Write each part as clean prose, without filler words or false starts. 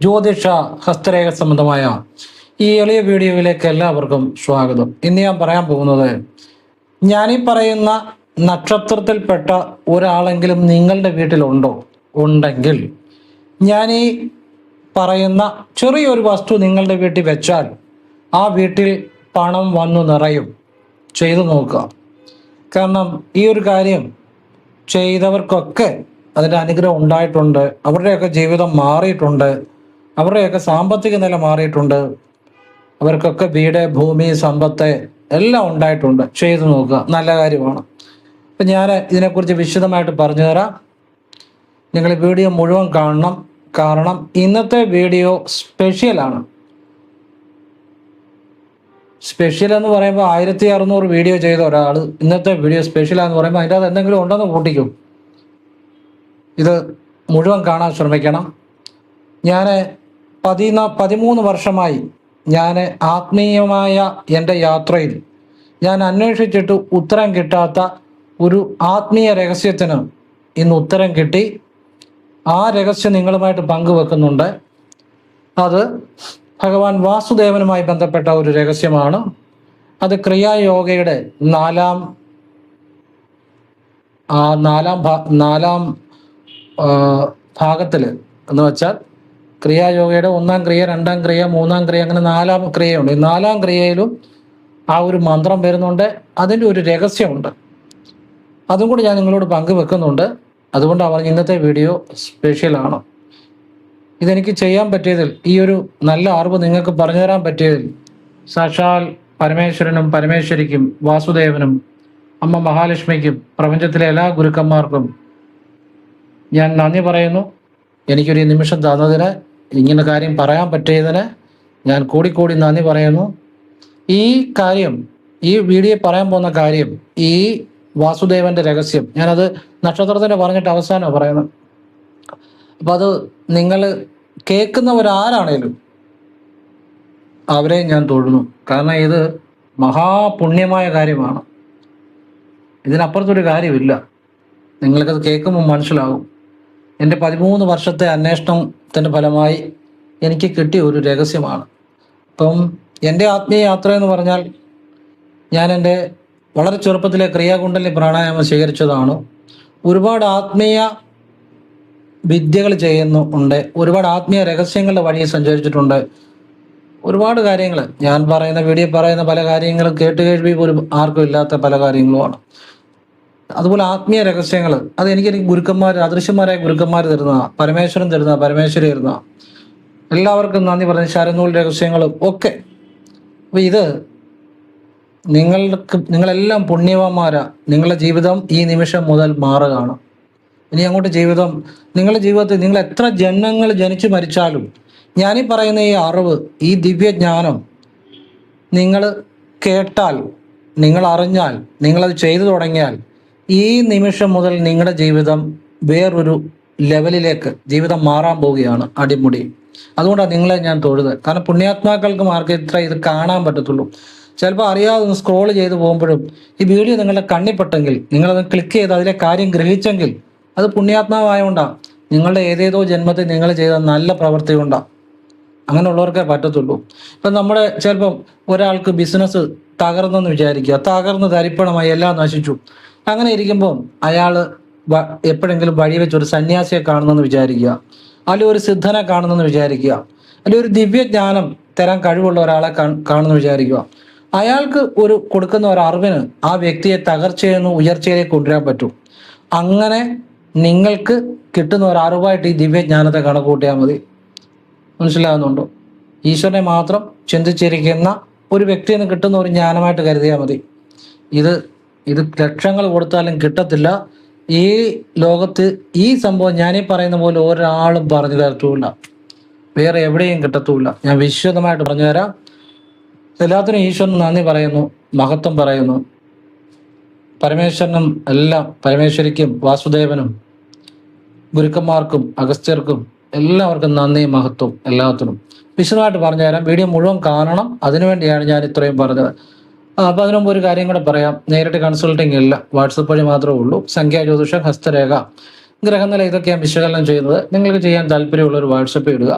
ജ്യോതിഷ ഹസ്തരേഖ സംബന്ധമായ ഈ എളിയ വീഡിയോയിലേക്ക് എല്ലാവർക്കും സ്വാഗതം. ഇന്ന് ഞാൻ പറയാൻ പോകുന്നത്, ഞാനീ പറയുന്ന നക്ഷത്രത്തിൽപ്പെട്ട ഒരാളെങ്കിലും നിങ്ങളുടെ വീട്ടിലുണ്ടോ? ഉണ്ടെങ്കിൽ ഞാനീ പറയുന്ന ചെറിയൊരു വസ്തു നിങ്ങളുടെ വീട്ടിൽ വെച്ചാൽ ആ വീട്ടിൽ പണം വന്നു നിറയും. ചെയ്തു നോക്കുക. കാരണം ഈ ഒരു കാര്യം ചെയ്തവർക്കൊക്കെ അതിൻ്റെ അനുഗ്രഹം ഉണ്ടായിട്ടുണ്ട്. അവരുടെയൊക്കെ ജീവിതം മാറിയിട്ടുണ്ട്. അവരുടെയൊക്കെ സാമ്പത്തിക നില മാറിയിട്ടുണ്ട്. അവർക്കൊക്കെ വീട്, ഭൂമി, സമ്പത്ത് എല്ലാം ഉണ്ടായിട്ടുണ്ട്. ചെയ്തു നോക്കുക, നല്ല കാര്യമാണ്. അപ്പം ഞാൻ ഇതിനെക്കുറിച്ച് വിശദമായിട്ട് പറഞ്ഞു തരാം. നിങ്ങൾ വീഡിയോ മുഴുവൻ കാണണം. കാരണം ഇന്നത്തെ വീഡിയോ സ്പെഷ്യലാണ്. സ്പെഷ്യൽ എന്ന് പറയുമ്പോൾ 1600 വീഡിയോ ചെയ്ത ഒരാൾ ഇന്നത്തെ വീഡിയോ സ്പെഷ്യലാന്ന് പറയുമ്പോൾ അതിൻ്റെ അത് എന്തെങ്കിലും ഉണ്ടെന്ന് കൂട്ടിക്കും. ഇത് മുഴുവൻ കാണാൻ ശ്രമിക്കണം. ഞാൻ 13 വർഷമായി ഞാൻ ആത്മീയമായ എൻ്റെ യാത്രയിൽ ഞാൻ അന്വേഷിച്ചിട്ട് ഉത്തരം കിട്ടാത്ത ഒരു ആത്മീയ രഹസ്യത്തിന് ഇന്ന് ഉത്തരം കിട്ടി. ആ രഹസ്യം നിങ്ങളുമായിട്ട് പങ്കുവെക്കുന്നുണ്ട്. അത് ഭഗവാൻ വാസുദേവനുമായി ബന്ധപ്പെട്ട ഒരു രഹസ്യമാണ്. അത് ക്രിയായോഗയുടെ നാലാം ഭാഗത്തിൽ എന്ന് വെച്ചാൽ ക്രിയായോഗയുടെ 1-ാം ക്രിയ, 2-ാം ക്രിയ, 3-ാം ക്രിയ, അങ്ങനെ 4-ാം ക്രിയയുണ്ട്. ഈ 4-ാം ക്രിയയിലും ആ ഒരു മന്ത്രം വരുന്നുണ്ട്. അതിൻ്റെ ഒരു രഹസ്യമുണ്ട്. അതും കൂടി ഞാൻ നിങ്ങളോട് പങ്കുവെക്കുന്നുണ്ട്. അതുകൊണ്ടാണ് പറഞ്ഞ ഇന്നത്തെ വീഡിയോ സ്പെഷ്യലാണ്. ഇതെനിക്ക് ചെയ്യാൻ പറ്റിയതിൽ, ഈ ഒരു നല്ല അറിവ് നിങ്ങൾക്ക് പറഞ്ഞു തരാൻ പറ്റിയതിൽ സാക്ഷാൽ പരമേശ്വരനും പരമേശ്വരിക്കും വാസുദേവനും അമ്മ മഹാലക്ഷ്മിക്കും പ്രപഞ്ചത്തിലെ എല്ലാ ഗുരുക്കന്മാർക്കും ഞാൻ നന്ദി പറയുന്നു. എനിക്കൊരു നിമിഷം തന്നതിന്, ഇങ്ങനെ കാര്യം പറയാൻ പറ്റിയതിന് ഞാൻ കൂടി നന്ദി പറയുന്നു. ഈ കാര്യം, ഈ വീഡിയോ പറയാൻ പോകുന്ന കാര്യം, ഈ വാസുദേവന്റെ രഹസ്യം ഞാനത് നക്ഷത്രത്തിൻ്റെ പറഞ്ഞിട്ട് അവസാനമാണ് പറയുന്നത്. അപ്പം അത് നിങ്ങൾ കേൾക്കുന്നവരാരാണേലും അവരെ ഞാൻ തൊഴുന്നു. കാരണം ഇത് മഹാപുണ്യമായ കാര്യമാണ്. ഇതിനപ്പുറത്തൊരു കാര്യമില്ല. നിങ്ങൾക്കത് കേൾക്കുമ്പോൾ മനസ്സിലാകും. എൻ്റെ 13 വർഷത്തെ അന്വേഷണത്തിൻ്റെ ഫലമായി എനിക്ക് കിട്ടിയ ഒരു രഹസ്യമാണ്. അപ്പം എൻ്റെ ആത്മീയ യാത്ര എന്ന് പറഞ്ഞാൽ, ഞാൻ എൻ്റെ വളരെ ചെറുപ്പത്തിലെ ക്രിയാകുണ്ടലിനി പ്രാണായാമം സ്വീകരിച്ചതാണ്. ഒരുപാട് ആത്മീയ വിദ്യകൾ ചെയ്യുന്നുണ്ട്. ഒരുപാട് ആത്മീയ രഹസ്യങ്ങളുടെ വഴി സഞ്ചരിച്ചിട്ടുണ്ട്. ഒരുപാട് കാര്യങ്ങൾ ഞാൻ പറയുന്ന വീഡിയോ പറയുന്ന പല കാര്യങ്ങളും കേൾവി പോലും ആർക്കും ഇല്ലാത്ത പല കാര്യങ്ങളുമാണ്. അതുപോലെ ആത്മീയ രഹസ്യങ്ങൾ അത് എനിക്ക് ഗുരുക്കന്മാർ, അദൃശ്യന്മാരായ ഗുരുക്കന്മാർ തരുന്നതാണ്. പരമേശ്വരൻ തരുന്ന, പരമേശ്വരി തരുന്ന. എല്ലാവർക്കും നന്ദി പറഞ്ഞ ശരനൂൽ രഹസ്യങ്ങളും ഒക്കെ. അപ്പോൾ ഇത് നിങ്ങളെല്ലാം പുണ്യവാന്മാരാ. നിങ്ങളുടെ ജീവിതം ഈ നിമിഷം മുതൽ മാറുകയാണ്. ഇനി അങ്ങോട്ട് ജീവിതം, നിങ്ങളുടെ ജീവിതത്തിൽ നിങ്ങൾ എത്ര ജന്മങ്ങൾ ജനിച്ചു മരിച്ചാലും ഞാനീ പറയുന്ന ഈ അറിവ്, ഈ ദിവ്യജ്ഞാനം നിങ്ങൾ കേട്ടാൽ, നിങ്ങൾ അറിഞ്ഞാൽ, നിങ്ങളത് ചെയ്തു തുടങ്ങിയാൽ ഈ നിമിഷം മുതൽ നിങ്ങളുടെ ജീവിതം വേറൊരു ലെവലിലേക്ക് ജീവിതം മാറാൻ പോവുകയാണ്, അടിമുടി. അതുകൊണ്ടാണ് നിങ്ങളെ ഞാൻ തൊഴുത്. കാരണം പുണ്യാത്മാക്കൾക്ക് മാർഗം ഇത് കാണാൻ പറ്റത്തുള്ളൂ. ചിലപ്പോൾ അറിയാതെ ഒന്ന് സ്ക്രോൾ ചെയ്ത് പോകുമ്പോഴും ഈ വീഡിയോ നിങ്ങളുടെ കണ്ണിപ്പെട്ടെങ്കിൽ, നിങ്ങളത് ക്ലിക്ക് ചെയ്ത് അതിലെ കാര്യം ഗ്രഹിച്ചെങ്കിൽ അത് പുണ്യാത്മാവായോണ്ടാണ്. നിങ്ങളുടെ ഏതേതോ ജന്മത്തിൽ നിങ്ങൾ ചെയ്ത നല്ല പ്രവൃത്തി കൊണ്ടാണ്. അങ്ങനെയുള്ളവർക്കേ പറ്റത്തുള്ളൂ. ഇപ്പം നമ്മുടെ ചിലപ്പം ഒരാൾക്ക് ബിസിനസ് തകർന്നെന്ന് വിചാരിക്കുക, തകർന്ന് തരിപ്പണമായി, എല്ലാം നശിച്ചു. അങ്ങനെ ഇരിക്കുമ്പോൾ അയാൾ എപ്പോഴെങ്കിലും വഴി വെച്ച് ഒരു സന്യാസിയെ കാണുന്നെന്ന് വിചാരിക്കുക, അല്ലെങ്കിൽ ഒരു സിദ്ധനെ കാണുന്നെന്ന് വിചാരിക്കുക, അല്ലെങ്കിൽ ഒരു ദിവ്യജ്ഞാനം തരാൻ കഴിവുള്ള ഒരാളെ കാണുമെന്ന് വിചാരിക്കുക. അയാൾക്ക് കൊടുക്കുന്ന ഒരു അറിവിന് ആ വ്യക്തിയെ തകർച്ചയിൽ നിന്ന് ഉയർച്ചയിലേക്ക് കൊണ്ടുവരാൻ പറ്റും. അങ്ങനെ നിങ്ങൾക്ക് കിട്ടുന്ന ഒരു അറിവായിട്ട് ഈ ദിവ്യജ്ഞാനത്തെ കണക്കൂട്ടിയാൽ മതി. മനസ്സിലാകുന്നുണ്ടോ? ഈശ്വരനെ മാത്രം ചിന്തിച്ചിരിക്കുന്ന ഒരു വ്യക്തിയിൽ നിന്ന് കിട്ടുന്ന ഒരു ജ്ഞാനമായിട്ട് കരുതിയാൽ മതി. ഇത് ലക്ഷങ്ങൾ കൊടുത്താലും കിട്ടത്തില്ല. ഈ ലോകത്ത് ഈ സംഭവം ഞാനീ പറയുന്ന പോലെ ഒരാളും പറഞ്ഞു തരത്തുമില്ല, വേറെ എവിടെയും കിട്ടത്തുമില്ല. ഞാൻ വിശദമായിട്ട് പറഞ്ഞു തരാം. എല്ലാത്തിനും ഈശ്വരന് നന്ദി പറയുന്നു, മഹത്വം പറയുന്നു. പരമേശ്വരനും എല്ലാം, പരമേശ്വരിക്കും വാസുദേവനും ഗുരുക്കന്മാർക്കും അഗസ്ത്യർക്കും എല്ലാവർക്കും നന്ദി, മഹത്വം എല്ലാത്തിനും. വിശദമായിട്ട് പറഞ്ഞു തരാം. വീഡിയോ മുഴുവൻ കാണണം. അതിനുവേണ്ടിയാണ് ഞാൻ ഇത്രയും പറഞ്ഞത്. അപ്പോൾ അതിനു മുമ്പ് ഒരു കാര്യം കൂടെ പറയാം. നേരിട്ട് കൺസൾട്ടിങ് ഇല്ല, വാട്സപ്പ് വഴി മാത്രമേ ഉള്ളൂ. സംഖ്യാ ജ്യോതിഷം, ഹസ്തരേഖ, ഗ്രഹനില, ഇതൊക്കെയാണ് വിശകലനം ചെയ്യുന്നത്. നിങ്ങൾക്ക് ചെയ്യാൻ താല്പര്യമുള്ളവർ വാട്സപ്പ് ഇടുക.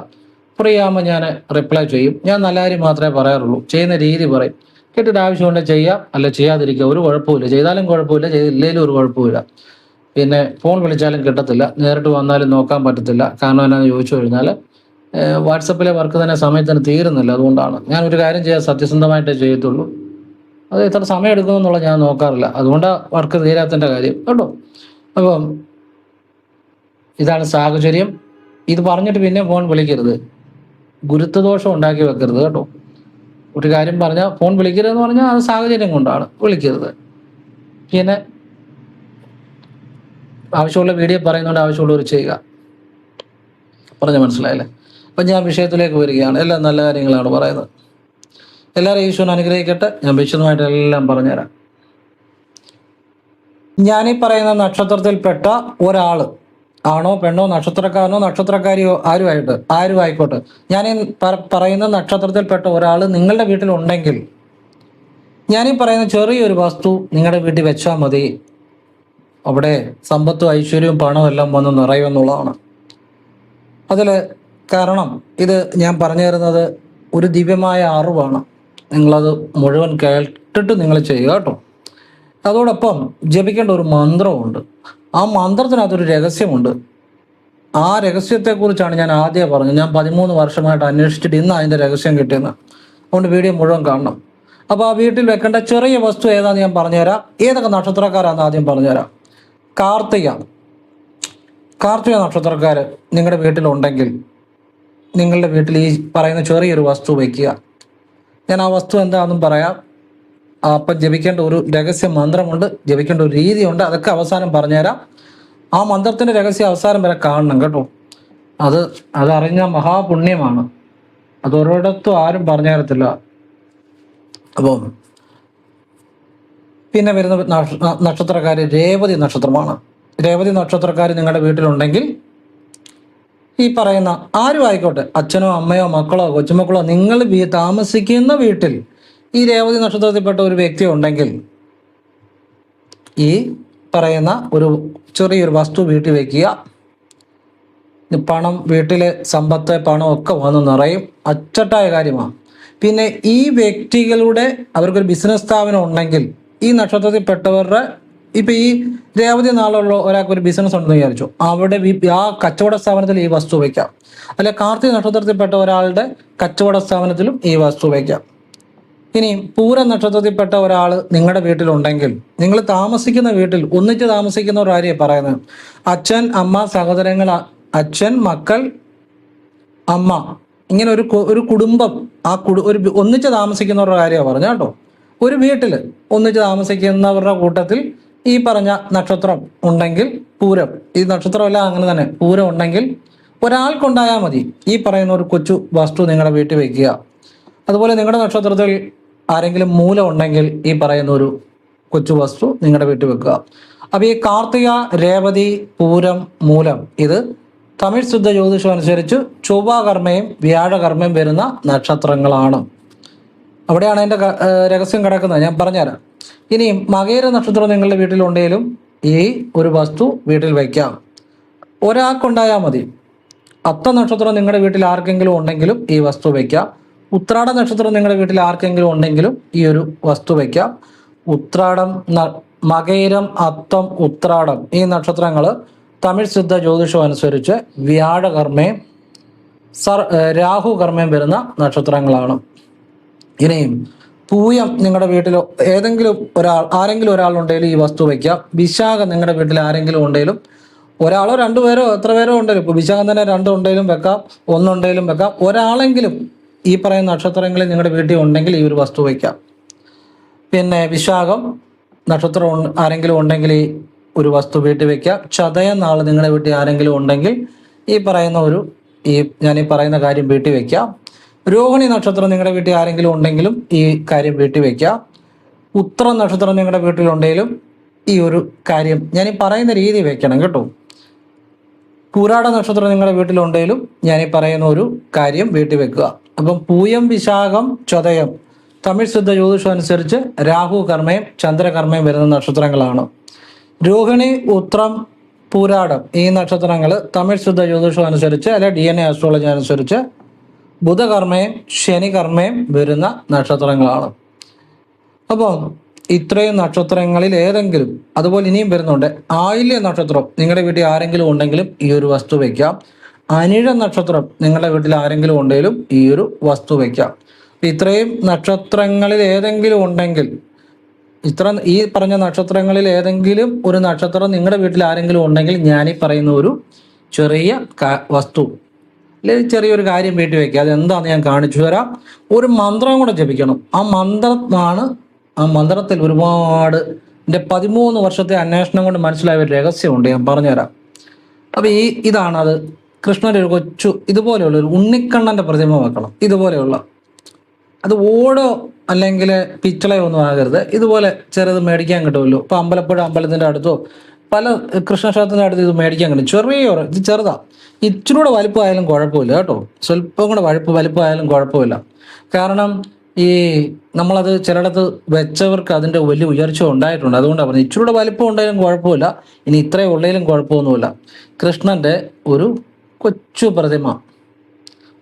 ഫ്രീ ആകുമ്പോൾ ഞാൻ റിപ്ലൈ ചെയ്യും. ഞാൻ നല്ല കാര്യം മാത്രമേ പറയാറുള്ളൂ, ചെയ്യുന്ന രീതി പറയും. കേട്ടിട്ട് ആവശ്യമുണ്ടെങ്കിൽ ചെയ്യാം, അല്ല ചെയ്യാതിരിക്കുക, ഒരു കുഴപ്പമില്ല. ചെയ്താലും കുഴപ്പമില്ല, ചെയ്തില്ലെങ്കിലും ഒരു കുഴപ്പമില്ല. പിന്നെ ഫോൺ വിളിച്ചാലും കിട്ടത്തില്ല, നേരിട്ട് വന്നാലും നോക്കാൻ പറ്റത്തില്ല. കാരണം എന്നാന്ന് ചോദിച്ചു കഴിഞ്ഞാൽ വാട്സപ്പിലെ വർക്ക് തന്നെ സമയത്തിന് തീരുന്നില്ല. അതുകൊണ്ടാണ് ഞാൻ ഒരു കാര്യം ചെയ്യാൻ സത്യസന്ധമായിട്ടേ ചെയ്യത്തുള്ളൂ. അത് എത്ര സമയം എടുക്കുമെന്നുള്ള ഞാൻ നോക്കാറില്ല. അതുകൊണ്ടാണ് വർക്ക് തീരാത്തതിൻ്റെ കാര്യം കേട്ടോ. അപ്പം ഇതാണ് സാഹചര്യം. ഇത് പറഞ്ഞിട്ട് പിന്നെ ഫോൺ വിളിക്കരുത്, ഗുരുത്വദോഷം ഉണ്ടാക്കി വെക്കരുത് കേട്ടോ. ഒരു കാര്യം പറഞ്ഞാൽ ഫോൺ വിളിക്കരുതെന്ന് പറഞ്ഞാൽ അത് സാഹചര്യം കൊണ്ടാണ്, വിളിക്കരുത്. പിന്നെ ആവശ്യമുള്ള വീഡിയോ പറയുന്നതുകൊണ്ട് ആവശ്യമുള്ളവർ ചെയ്യുക. പറഞ്ഞ മനസ്സിലായില്ലേ? അപ്പം ഞാൻ വിഷയത്തിലേക്ക് വരികയാണ്. എല്ലാം നല്ല കാര്യങ്ങളാണ് പറയുന്നത്. എല്ലാവരും ഈശ്വരൻ അനുഗ്രഹിക്കട്ടെ. ഞാൻ വിശദമായിട്ട് എല്ലാം പറഞ്ഞുതരാം. ഞാനീ പറയുന്ന നക്ഷത്രത്തിൽപ്പെട്ട ഒരാൾ ആണോ പെണ്ണോ നക്ഷത്രക്കാരനോ നക്ഷത്രക്കാരിയോ ആരും ആയിക്കോട്ടെ, ഞാനീ പറയുന്ന നക്ഷത്രത്തിൽപ്പെട്ട ഒരാൾ നിങ്ങളുടെ വീട്ടിലുണ്ടെങ്കിൽ ഞാനീ പറയുന്ന ചെറിയൊരു വസ്തു നിങ്ങളുടെ വീട്ടിൽ വെച്ചാൽ മതി. അവിടെ സമ്പത്തും ഐശ്വര്യവും പണവും എല്ലാം വന്ന് നിറയുമെന്നുള്ളതാണ് അതിൽ. കാരണം ഇത് ഞാൻ പറഞ്ഞു തരുന്നത് ഒരു ദിവ്യമായ അറിവാണ്. നിങ്ങളത് മുഴുവൻ കേട്ടിട്ട് നിങ്ങൾ ചെയ്യുക കേട്ടോ. അതോടൊപ്പം ജപിക്കേണ്ട ഒരു മന്ത്രമുണ്ട്. ആ മന്ത്രത്തിനകത്തൊരു രഹസ്യമുണ്ട്. ആ രഹസ്യത്തെക്കുറിച്ചാണ് ഞാൻ ആദ്യം പറഞ്ഞത്. ഞാൻ 13 വർഷമായിട്ട് അന്വേഷിച്ചിട്ട് ഇന്ന് അതിൻ്റെ രഹസ്യം കിട്ടിയെന്ന്. അതുകൊണ്ട് വീഡിയോ മുഴുവൻ കാണണം. അപ്പോൾ ആ വീട്ടിൽ വെക്കേണ്ട ചെറിയ വസ്തു ഏതാണെന്ന് ഞാൻ പറഞ്ഞുതരാം. ഏതൊക്കെ നക്ഷത്രക്കാരാണെന്ന് ആദ്യം പറഞ്ഞുതരാം. കാർത്തിക നക്ഷത്രക്കാർ നിങ്ങളുടെ വീട്ടിലുണ്ടെങ്കിൽ നിങ്ങളുടെ വീട്ടിൽ ഈ പറയുന്ന ചെറിയൊരു വസ്തു വയ്ക്കുക. ഞാൻ ആ വസ്തു എന്താണെന്നും പറയാം. അപ്പം ജപിക്കേണ്ട ഒരു രഹസ്യ മന്ത്രമുണ്ട്, ജപിക്കേണ്ട ഒരു രീതിയുണ്ട്. അതൊക്കെ അവസാനം പറഞ്ഞുതരാം. ആ മന്ത്രത്തിൻ്റെ രഹസ്യം അവസാനം വരെ കാണണം കേട്ടോ. അതറിഞ്ഞ മഹാപുണ്യമാണ്. അത് ഒരിടത്തും ആരും പറഞ്ഞു തരത്തില്ല. അപ്പം പിന്നെ വരുന്ന നക്ഷത്രക്കാർ രേവതി നക്ഷത്രമാണ്. രേവതി നക്ഷത്രക്കാർ നിങ്ങളുടെ വീട്ടിലുണ്ടെങ്കിൽ ഈ പറയുന്ന ആരും ആയിക്കോട്ടെ, അച്ഛനോ അമ്മയോ മക്കളോ കൊച്ചുമക്കളോ, നിങ്ങൾ താമസിക്കുന്ന വീട്ടിൽ ഈ രേവതി നക്ഷത്രത്തിൽപ്പെട്ട ഒരു വ്യക്തി ഉണ്ടെങ്കിൽ ഈ പറയുന്ന ഒരു ചെറിയൊരു വസ്തു വീട്ടിൽ വയ്ക്കുക. പണം, വീട്ടിലെ സമ്പത്ത്, പണം ഒക്കെ വന്ന് നിറയും. അച്ചട്ടായ കാര്യമാണ്. പിന്നെ ഈ വ്യക്തികളുടെ അവർക്കൊരു ബിസിനസ് സ്ഥാപനം ഉണ്ടെങ്കിൽ ഈ നക്ഷത്രത്തിൽപ്പെട്ടവരുടെ ഇപ്പം ഈ രേവതി നാളുള്ള ഒരാൾക്കൊരു ബിസിനസ് ഉണ്ടെന്ന് വിചാരിച്ചു, അവിടെ ആ കച്ചവട സ്ഥാപനത്തിൽ ഈ വസ്തു വയ്ക്കാം. അല്ലെ കാർത്തിക നക്ഷത്രത്തിൽപ്പെട്ട ഒരാളുടെ കച്ചവട സ്ഥാപനത്തിലും ഈ വസ്തു വയ്ക്കാം. ഇനി പൂര നക്ഷത്രത്തിൽപ്പെട്ട ഒരാൾ നിങ്ങളുടെ വീട്ടിലുണ്ടെങ്കിൽ നിങ്ങൾ താമസിക്കുന്ന വീട്ടിൽ ഒന്നിച്ച് താമസിക്കുന്ന ഒരു കാര്യമാണ് പറയുന്നത്. അച്ഛൻ, അമ്മ, സഹോദരങ്ങൾ, അച്ഛൻ, മക്കൾ, അമ്മ, ഇങ്ങനെ ഒരു കുടുംബം, ഒരു ഒന്നിച്ച് താമസിക്കുന്നവരുടെ കാര്യമാണ് പറഞ്ഞത് കേട്ടോ. ഒരു വീട്ടിൽ ഒന്നിച്ച് താമസിക്കുന്നവരുടെ കൂട്ടത്തിൽ ഈ പറഞ്ഞ നക്ഷത്രം ഉണ്ടെങ്കിൽ, പൂരം, ഈ നക്ഷത്രമെല്ലാം അങ്ങനെ തന്നെ, പൂരം ഉണ്ടെങ്കിൽ ഒരാൾക്കുണ്ടായാൽ മതി. ഈ പറയുന്ന ഒരു കൊച്ചു വസ്തു നിങ്ങളുടെ വീട്ടിൽ വയ്ക്കുക. അതുപോലെ നിങ്ങളുടെ നക്ഷത്രത്തിൽ ആരെങ്കിലും മൂലം ഉണ്ടെങ്കിൽ ഈ പറയുന്ന ഒരു കൊച്ചു വസ്തു നിങ്ങളുടെ വീട്ടിൽ വെക്കുക. അപ്പോൾ ഈ കാർത്തിക, രേവതി, പൂരം, മൂലം ഇത് തമിഴ് ശുദ്ധ ജ്യോതിഷം അനുസരിച്ച് ചൊവ്വാകർമ്മയും വ്യാഴകർമ്മയും വരുന്ന നക്ഷത്രങ്ങളാണ്. അവിടെയാണ് അതിൻ്റെ രഹസ്യം കിടക്കുന്നത്. ഞാൻ പറഞ്ഞുതരാം. ഇനിയും മകേര നക്ഷത്രം നിങ്ങളുടെ വീട്ടിലുണ്ടെങ്കിലും ഈ ഒരു വസ്തു വീട്ടിൽ വയ്ക്കാം. ഒരാൾക്കുണ്ടായാൽ മതി. അത്ത നക്ഷത്രം നിങ്ങളുടെ വീട്ടിൽ ആർക്കെങ്കിലും ഉണ്ടെങ്കിലും ഈ വസ്തു വയ്ക്കാം. ഉത്രാട നക്ഷത്രം നിങ്ങളുടെ വീട്ടിൽ ആർക്കെങ്കിലും ഉണ്ടെങ്കിലും ഈ ഒരു വസ്തു വയ്ക്കാം. ഉത്രാടം, മകേരം, അത്തം, ഉത്രാടം ഈ നക്ഷത്രങ്ങൾ തമിഴ് സിദ്ധ ജ്യോതിഷം അനുസരിച്ച് വ്യാഴകർമ്മയും രാഹുകർമ്മയും വരുന്ന നക്ഷത്രങ്ങളാണ്. ഇനിയും പൂയം നിങ്ങളുടെ വീട്ടിലോ ആരെങ്കിലും ഒരാളുണ്ടെങ്കിലും ഈ വസ്തു വയ്ക്കാം. വിശാഖം നിങ്ങളുടെ വീട്ടിൽ ആരെങ്കിലും ഉണ്ടെങ്കിലും, ഒരാളോ രണ്ടുപേരോ എത്ര പേരോ ഉണ്ടെങ്കിലും, ഇപ്പോൾ വിശാഖം തന്നെ 2 ഉണ്ടെങ്കിലും വെക്കാം, 1 ഉണ്ടെങ്കിലും വെക്കാം. ഒരാളെങ്കിലും ഈ പറയുന്ന നക്ഷത്രങ്ങളിൽ നിങ്ങളുടെ വീട്ടിൽ ഉണ്ടെങ്കിൽ ഈ ഒരു വസ്തു വയ്ക്കാം. പിന്നെ വിശാഖം നക്ഷത്രം ആരെങ്കിലും ഉണ്ടെങ്കിൽ ഈ ഒരു വസ്തു വീട്ടിൽ വയ്ക്കാം. ചതയം നാൾ നിങ്ങളുടെ വീട്ടിൽ ആരെങ്കിലും ഉണ്ടെങ്കിൽ ഞാൻ ഈ പറയുന്ന കാര്യം വീട്ടിൽ വയ്ക്കാം. രോഹിണി നക്ഷത്രം നിങ്ങളുടെ വീട്ടിൽ ആരെങ്കിലും ഉണ്ടെങ്കിലും ഈ കാര്യം വീട്ടിൽ വയ്ക്കാം. ഉത്തരം നക്ഷത്രം നിങ്ങളുടെ വീട്ടിലുണ്ടെങ്കിലും ഈ ഒരു കാര്യം ഞാൻ ഈ പറയുന്ന രീതി വെക്കണം കേട്ടോ. പൂരാട നക്ഷത്രം നിങ്ങളുടെ വീട്ടിലുണ്ടെങ്കിലും ഞാൻ ഈ പറയുന്ന ഒരു കാര്യം വീട്ടിൽ വെക്കുക. അപ്പം പൂയം, വിശാഖം, ചതയം തമിഴ് ശുദ്ധ ജ്യോതിഷം അനുസരിച്ച് രാഹു കർമ്മയും ചന്ദ്രകർമ്മയും വരുന്ന നക്ഷത്രങ്ങളാണ്. രോഹിണി, ഉത്രം, പൂരാടം ഈ നക്ഷത്രങ്ങൾ തമിഴ് ശുദ്ധ ജ്യോതിഷം അനുസരിച്ച് അല്ലെ DNA ആസ്ട്രോളജി അനുസരിച്ച് ബുധകർമ്മയും ശനികർമ്മയും വരുന്ന നക്ഷത്രങ്ങളാണ്. അപ്പോൾ ഇത്രയും നക്ഷത്രങ്ങളിൽ ഏതെങ്കിലും, അതുപോലെ ഇനിയും വരുന്നുണ്ട്, ആയില്യ നക്ഷത്രം നിങ്ങളുടെ വീട്ടിൽ ആരെങ്കിലും ഉണ്ടെങ്കിലും ഈ ഒരു വസ്തു വയ്ക്കാം. അനിഴ നക്ഷത്രം നിങ്ങളുടെ വീട്ടിൽ ആരെങ്കിലും ഉണ്ടെങ്കിലും ഈ ഒരു വസ്തു വയ്ക്കാം. ഇത്രയും നക്ഷത്രങ്ങളിൽ ഏതെങ്കിലും ഉണ്ടെങ്കിൽ, ഈ പറഞ്ഞ നക്ഷത്രങ്ങളിൽ ഏതെങ്കിലും ഒരു നക്ഷത്രം നിങ്ങളുടെ വീട്ടിൽ ആരെങ്കിലും ഉണ്ടെങ്കിൽ ഞാനീ പറയുന്ന ഒരു ചെറിയ വസ്തു അല്ലെങ്കിൽ ചെറിയൊരു കാര്യം വീട്ടിൽ വയ്ക്കുക. അതെന്താണെന്ന് ഞാൻ കാണിച്ചു തരാം. ഒരു മന്ത്രം കൂടെ ജപിക്കണം. ആ മന്ത്രത്തിൽ ഒരുപാട് എൻ്റെ 13 വർഷത്തെ അന്വേഷണം കൊണ്ട് മനസ്സിലായ ഒരു രഹസ്യമുണ്ട്, ഞാൻ പറഞ്ഞുതരാം. അപ്പം ഇതാണത്. കൃഷ്ണൻ്റെ ഒരു കൊച്ചു ഇതുപോലെയുള്ള ഒരു ഉണ്ണിക്കണ്ണൻ്റെ പ്രതിമ വെക്കണം. ഇതുപോലെയുള്ള, അത് ഓടോ അല്ലെങ്കിൽ പിച്ചളയോ ഒന്നും ആകരുത്. ഇതുപോലെ ചെറുത് മേടിക്കാൻ കിട്ടുമല്ലോ. ഇപ്പം അമ്പലപ്പുഴ അമ്പലത്തിൻ്റെ അടുത്തോ പല കൃഷ്ണക്ഷേത്രത്തിൻ്റെ അടുത്ത് ഇത് മേടിക്കാൻ കിട്ടും. ഇത് ചെറുതാ. ഇച്ചിരി കൂടെ വലിപ്പമായാലും കുഴപ്പമില്ല കേട്ടോ. സ്വല്പം കൂടെ വലിപ്പമായാലും കുഴപ്പമില്ല. കാരണം നമ്മളത് ചിലയിടത്ത് വെച്ചവർക്ക് അതിൻ്റെ വലിയ ഉയർച്ച ഉണ്ടായിട്ടുണ്ട്. അതുകൊണ്ടാണ് പറഞ്ഞത് ഇച്ചിരി കൂടെ വലിപ്പം ഉണ്ടായാലും കുഴപ്പമില്ല, ഇനി ഇത്രയും ഉള്ളതിലും കുഴപ്പമൊന്നുമില്ല. കൃഷ്ണൻ്റെ ഒരു കൊച്ചു പ്രതിമ,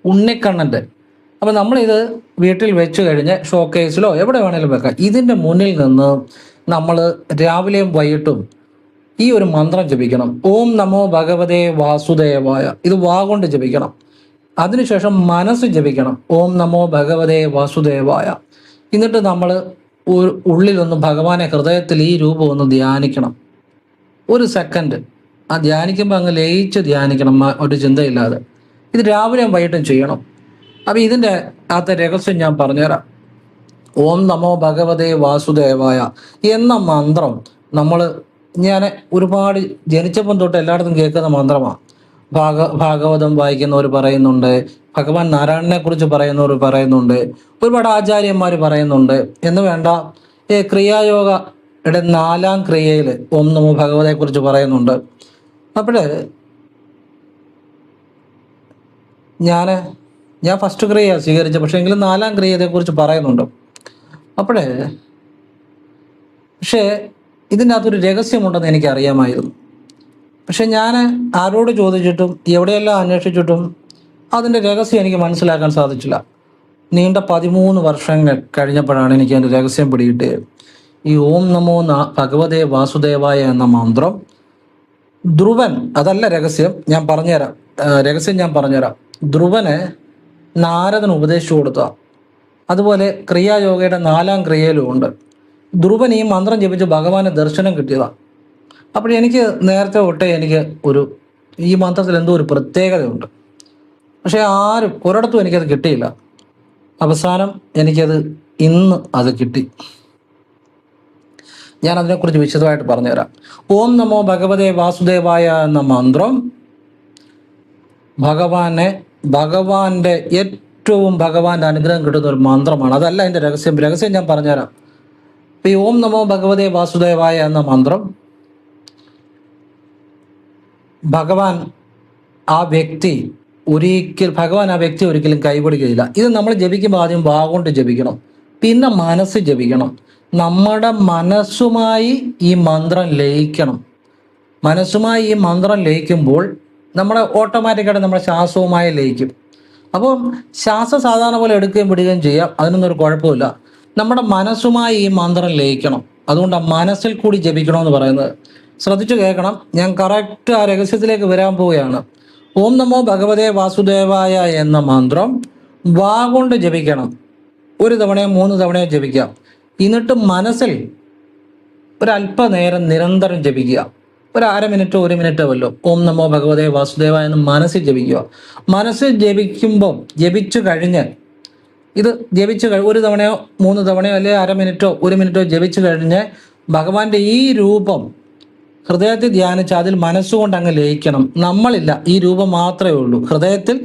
ഉണ്ണിക്കണ്ണൻ്റെ. അപ്പം നമ്മളിത് വീട്ടിൽ വെച്ച് കഴിഞ്ഞ് ഷോക്കേസിലോ എവിടെ വേണേലും വെക്കാം. ഇതിൻ്റെ മുന്നിൽ നിന്ന് നമ്മൾ രാവിലെയും വൈകിട്ടും ഈ ഒരു മന്ത്രം ജപിക്കണം. ഓം നമോ ഭഗവതേ വാസുദേവായ. ഇത് വാ കൊണ്ട് ജപിക്കണം. അതിനുശേഷം മനസ്സ് ജപിക്കണം. ഓം നമോ ഭഗവതേ വാസുദേവായ. എന്നിട്ട് നമ്മൾ ഉള്ളിലൊന്ന് ഭഗവാനെ ഹൃദയത്തിൽ ഈ രൂപം ഒന്ന് ധ്യാനിക്കണം. 1 സെക്കൻഡ് ആ ധ്യാനിക്കുമ്പോൾ അങ്ങ് ലയിച്ച് ധ്യാനിക്കണം, ഒരു ചിന്തയില്ലാതെ. ഇത് രാവിലെയും വൈകിട്ടും ചെയ്യണം. അപ്പം ഇതിൻ്റെ അകത്തെ രഹസ്യം ഞാൻ പറഞ്ഞുതരാം. ഓം നമോ ഭഗവതേ വാസുദേവായ എന്ന മന്ത്രം ഞാൻ ഒരുപാട് ജനിച്ചപ്പം തൊട്ട് എല്ലായിടത്തും കേൾക്കുന്ന മന്ത്രമാണ്. ഭാഗവതം വായിക്കുന്നവർ പറയുന്നുണ്ട്, ഭഗവാൻ നാരായണനെ കുറിച്ച് പറയുന്നവർ പറയുന്നുണ്ട്, ഒരുപാട് ആചാര്യന്മാർ പറയുന്നുണ്ട്. എന്ന് വേണ്ട, ക്രിയായോഗയുടെ 4ാം ക്രിയയിൽ ഓം നമോ ഭഗവതയെ കുറിച്ച് പറയുന്നുണ്ട്. അപ്പോൾ ഞാൻ ഫസ്റ്റ് ക്രിയ സ്വീകരിച്ച, പക്ഷേ എങ്കിലും 4ാം ക്രിയയെക്കുറിച്ച് പറയുന്നുണ്ട്. പക്ഷേ ഇതിൻ്റെ അകത്തൊരു രഹസ്യമുണ്ടെന്ന് എനിക്കറിയാമായിരുന്നു. പക്ഷെ ഞാൻ ആരോട് ചോദിച്ചിട്ടും എവിടെയെല്ലാം അന്വേഷിച്ചിട്ടും അതിൻ്റെ രഹസ്യം എനിക്ക് മനസ്സിലാക്കാൻ സാധിച്ചില്ല. നീണ്ട 13 വർഷങ്ങൾ കഴിഞ്ഞപ്പോഴാണ് എനിക്ക് അതിൻ്റെ രഹസ്യം പിടികിട്ടിയത്. ഈ ഓം നമോ ഭഗവതേ വാസുദേവായ എന്ന മന്ത്രം ധ്രുവൻ, അതല്ല രഹസ്യം, ഞാൻ പറഞ്ഞുതരാം. ധ്രുവന് നാരദന് ഉപദേശിച്ചു കൊടുത്ത, അതുപോലെ ക്രിയായോഗയുടെ 4ാം ക്രിയയിലും ഉണ്ട്. ധ്രുവൻ ഈ മന്ത്രം ജപിച്ച് ഭഗവാന് ദർശനം കിട്ടിയതാണ്. അപ്പോൾ എനിക്ക് നേരത്തെ തൊട്ടേ ഈ മന്ത്രത്തിൽ എന്തോ ഒരു പ്രത്യേകതയുണ്ട്. പക്ഷേ ഒരിടത്തും എനിക്കത് കിട്ടിയില്ല. അവസാനം എനിക്കത് ഇന്ന് കിട്ടി. ഞാൻ അതിനെക്കുറിച്ച് വിശദമായിട്ട് പറഞ്ഞുതരാം. ഓം നമോ ഭഗവതേ വാസുദേവായ എന്ന മന്ത്രം ഭഗവാന്റെ ഭഗവാന്റെ അനുഗ്രഹം കിട്ടുന്ന ഒരു മന്ത്രമാണ്. അതല്ല അതിൻ്റെ രഹസ്യം ഞാൻ പറഞ്ഞുതരാം. ഈ ഓം നമോ ഭഗവതേ വാസുദേവായ എന്ന മന്ത്രം ഭഗവാൻ ആ വ്യക്തി ഒരിക്കലും കൈവിടുകയില്ല. ഇത് നമ്മൾ ജപിക്കുമ്പോൾ ആദ്യം വാ കൊണ്ട് ജപിക്കണം, പിന്നെ മനസ്സ് ജപിക്കണം. നമ്മുടെ മനസ്സുമായി ഈ മന്ത്രം ലയിക്കണം. മനസ്സുമായി ഈ മന്ത്രം ലയിക്കുമ്പോൾ നമ്മുടെ ഓട്ടോമാറ്റിക്കായിട്ട് നമ്മുടെ ശ്വാസവുമായി ലയിക്കും. അപ്പോൾ ശ്വാസം സാധാരണ പോലെ എടുക്കുകയും വിടുകയും ചെയ്യാം, അതിനൊന്നും ഒരു കുഴപ്പമില്ല. നമ്മുടെ മനസ്സുമായി ഈ മന്ത്രം ലയിക്കണം. അതുകൊണ്ടാണ് മനസ്സിൽ കൂടി ജപിക്കണമെന്ന് പറയുന്നത്. ശ്രദ്ധിച്ചു കേൾക്കണം, ഞാൻ കറക്റ്റ് ആ രഹസ്യത്തിലേക്ക് വരാൻ പോവുകയാണ്. ഓം നമോ ഭഗവതേ വാസുദേവായ എന്ന മന്ത്രം വാ കൊണ്ട് ജപിക്കണം. 1 തവണയോ 3 തവണയോ ജപിക്കാം. എന്നിട്ട് മനസ്സിൽ ഒരല്പനേരം നിരന്തരം ജപിക്കുക. ഒരു 1/2 മിനിറ്റോ 1 മിനിറ്റോ വല്ലോ ഓം നമോ ഭഗവതേ വാസുദേവായ എന്ന് മനസ്സിൽ ജപിക്കുക. മനസ്സിൽ ജപിക്കുമ്പം ജപിച്ചു കഴിഞ്ഞ് 1 തവണയോ 3 തവണയോ അല്ലെങ്കിൽ 1/2 മിനിറ്റോ 1 മിനിറ്റോ ജപിച്ചു കഴിഞ്ഞ് ഭഗവാന്റെ ഈ രൂപം ഹൃദയത്തിൽ ധ്യാനിച്ച് അതിൽ മനസ്സുകൊണ്ട് അങ്ങ് ലയിക്കണം. നമ്മളില്ല, ഈ രൂപം മാത്രമേ ഉള്ളൂ. ഹൃദയത്തിൽ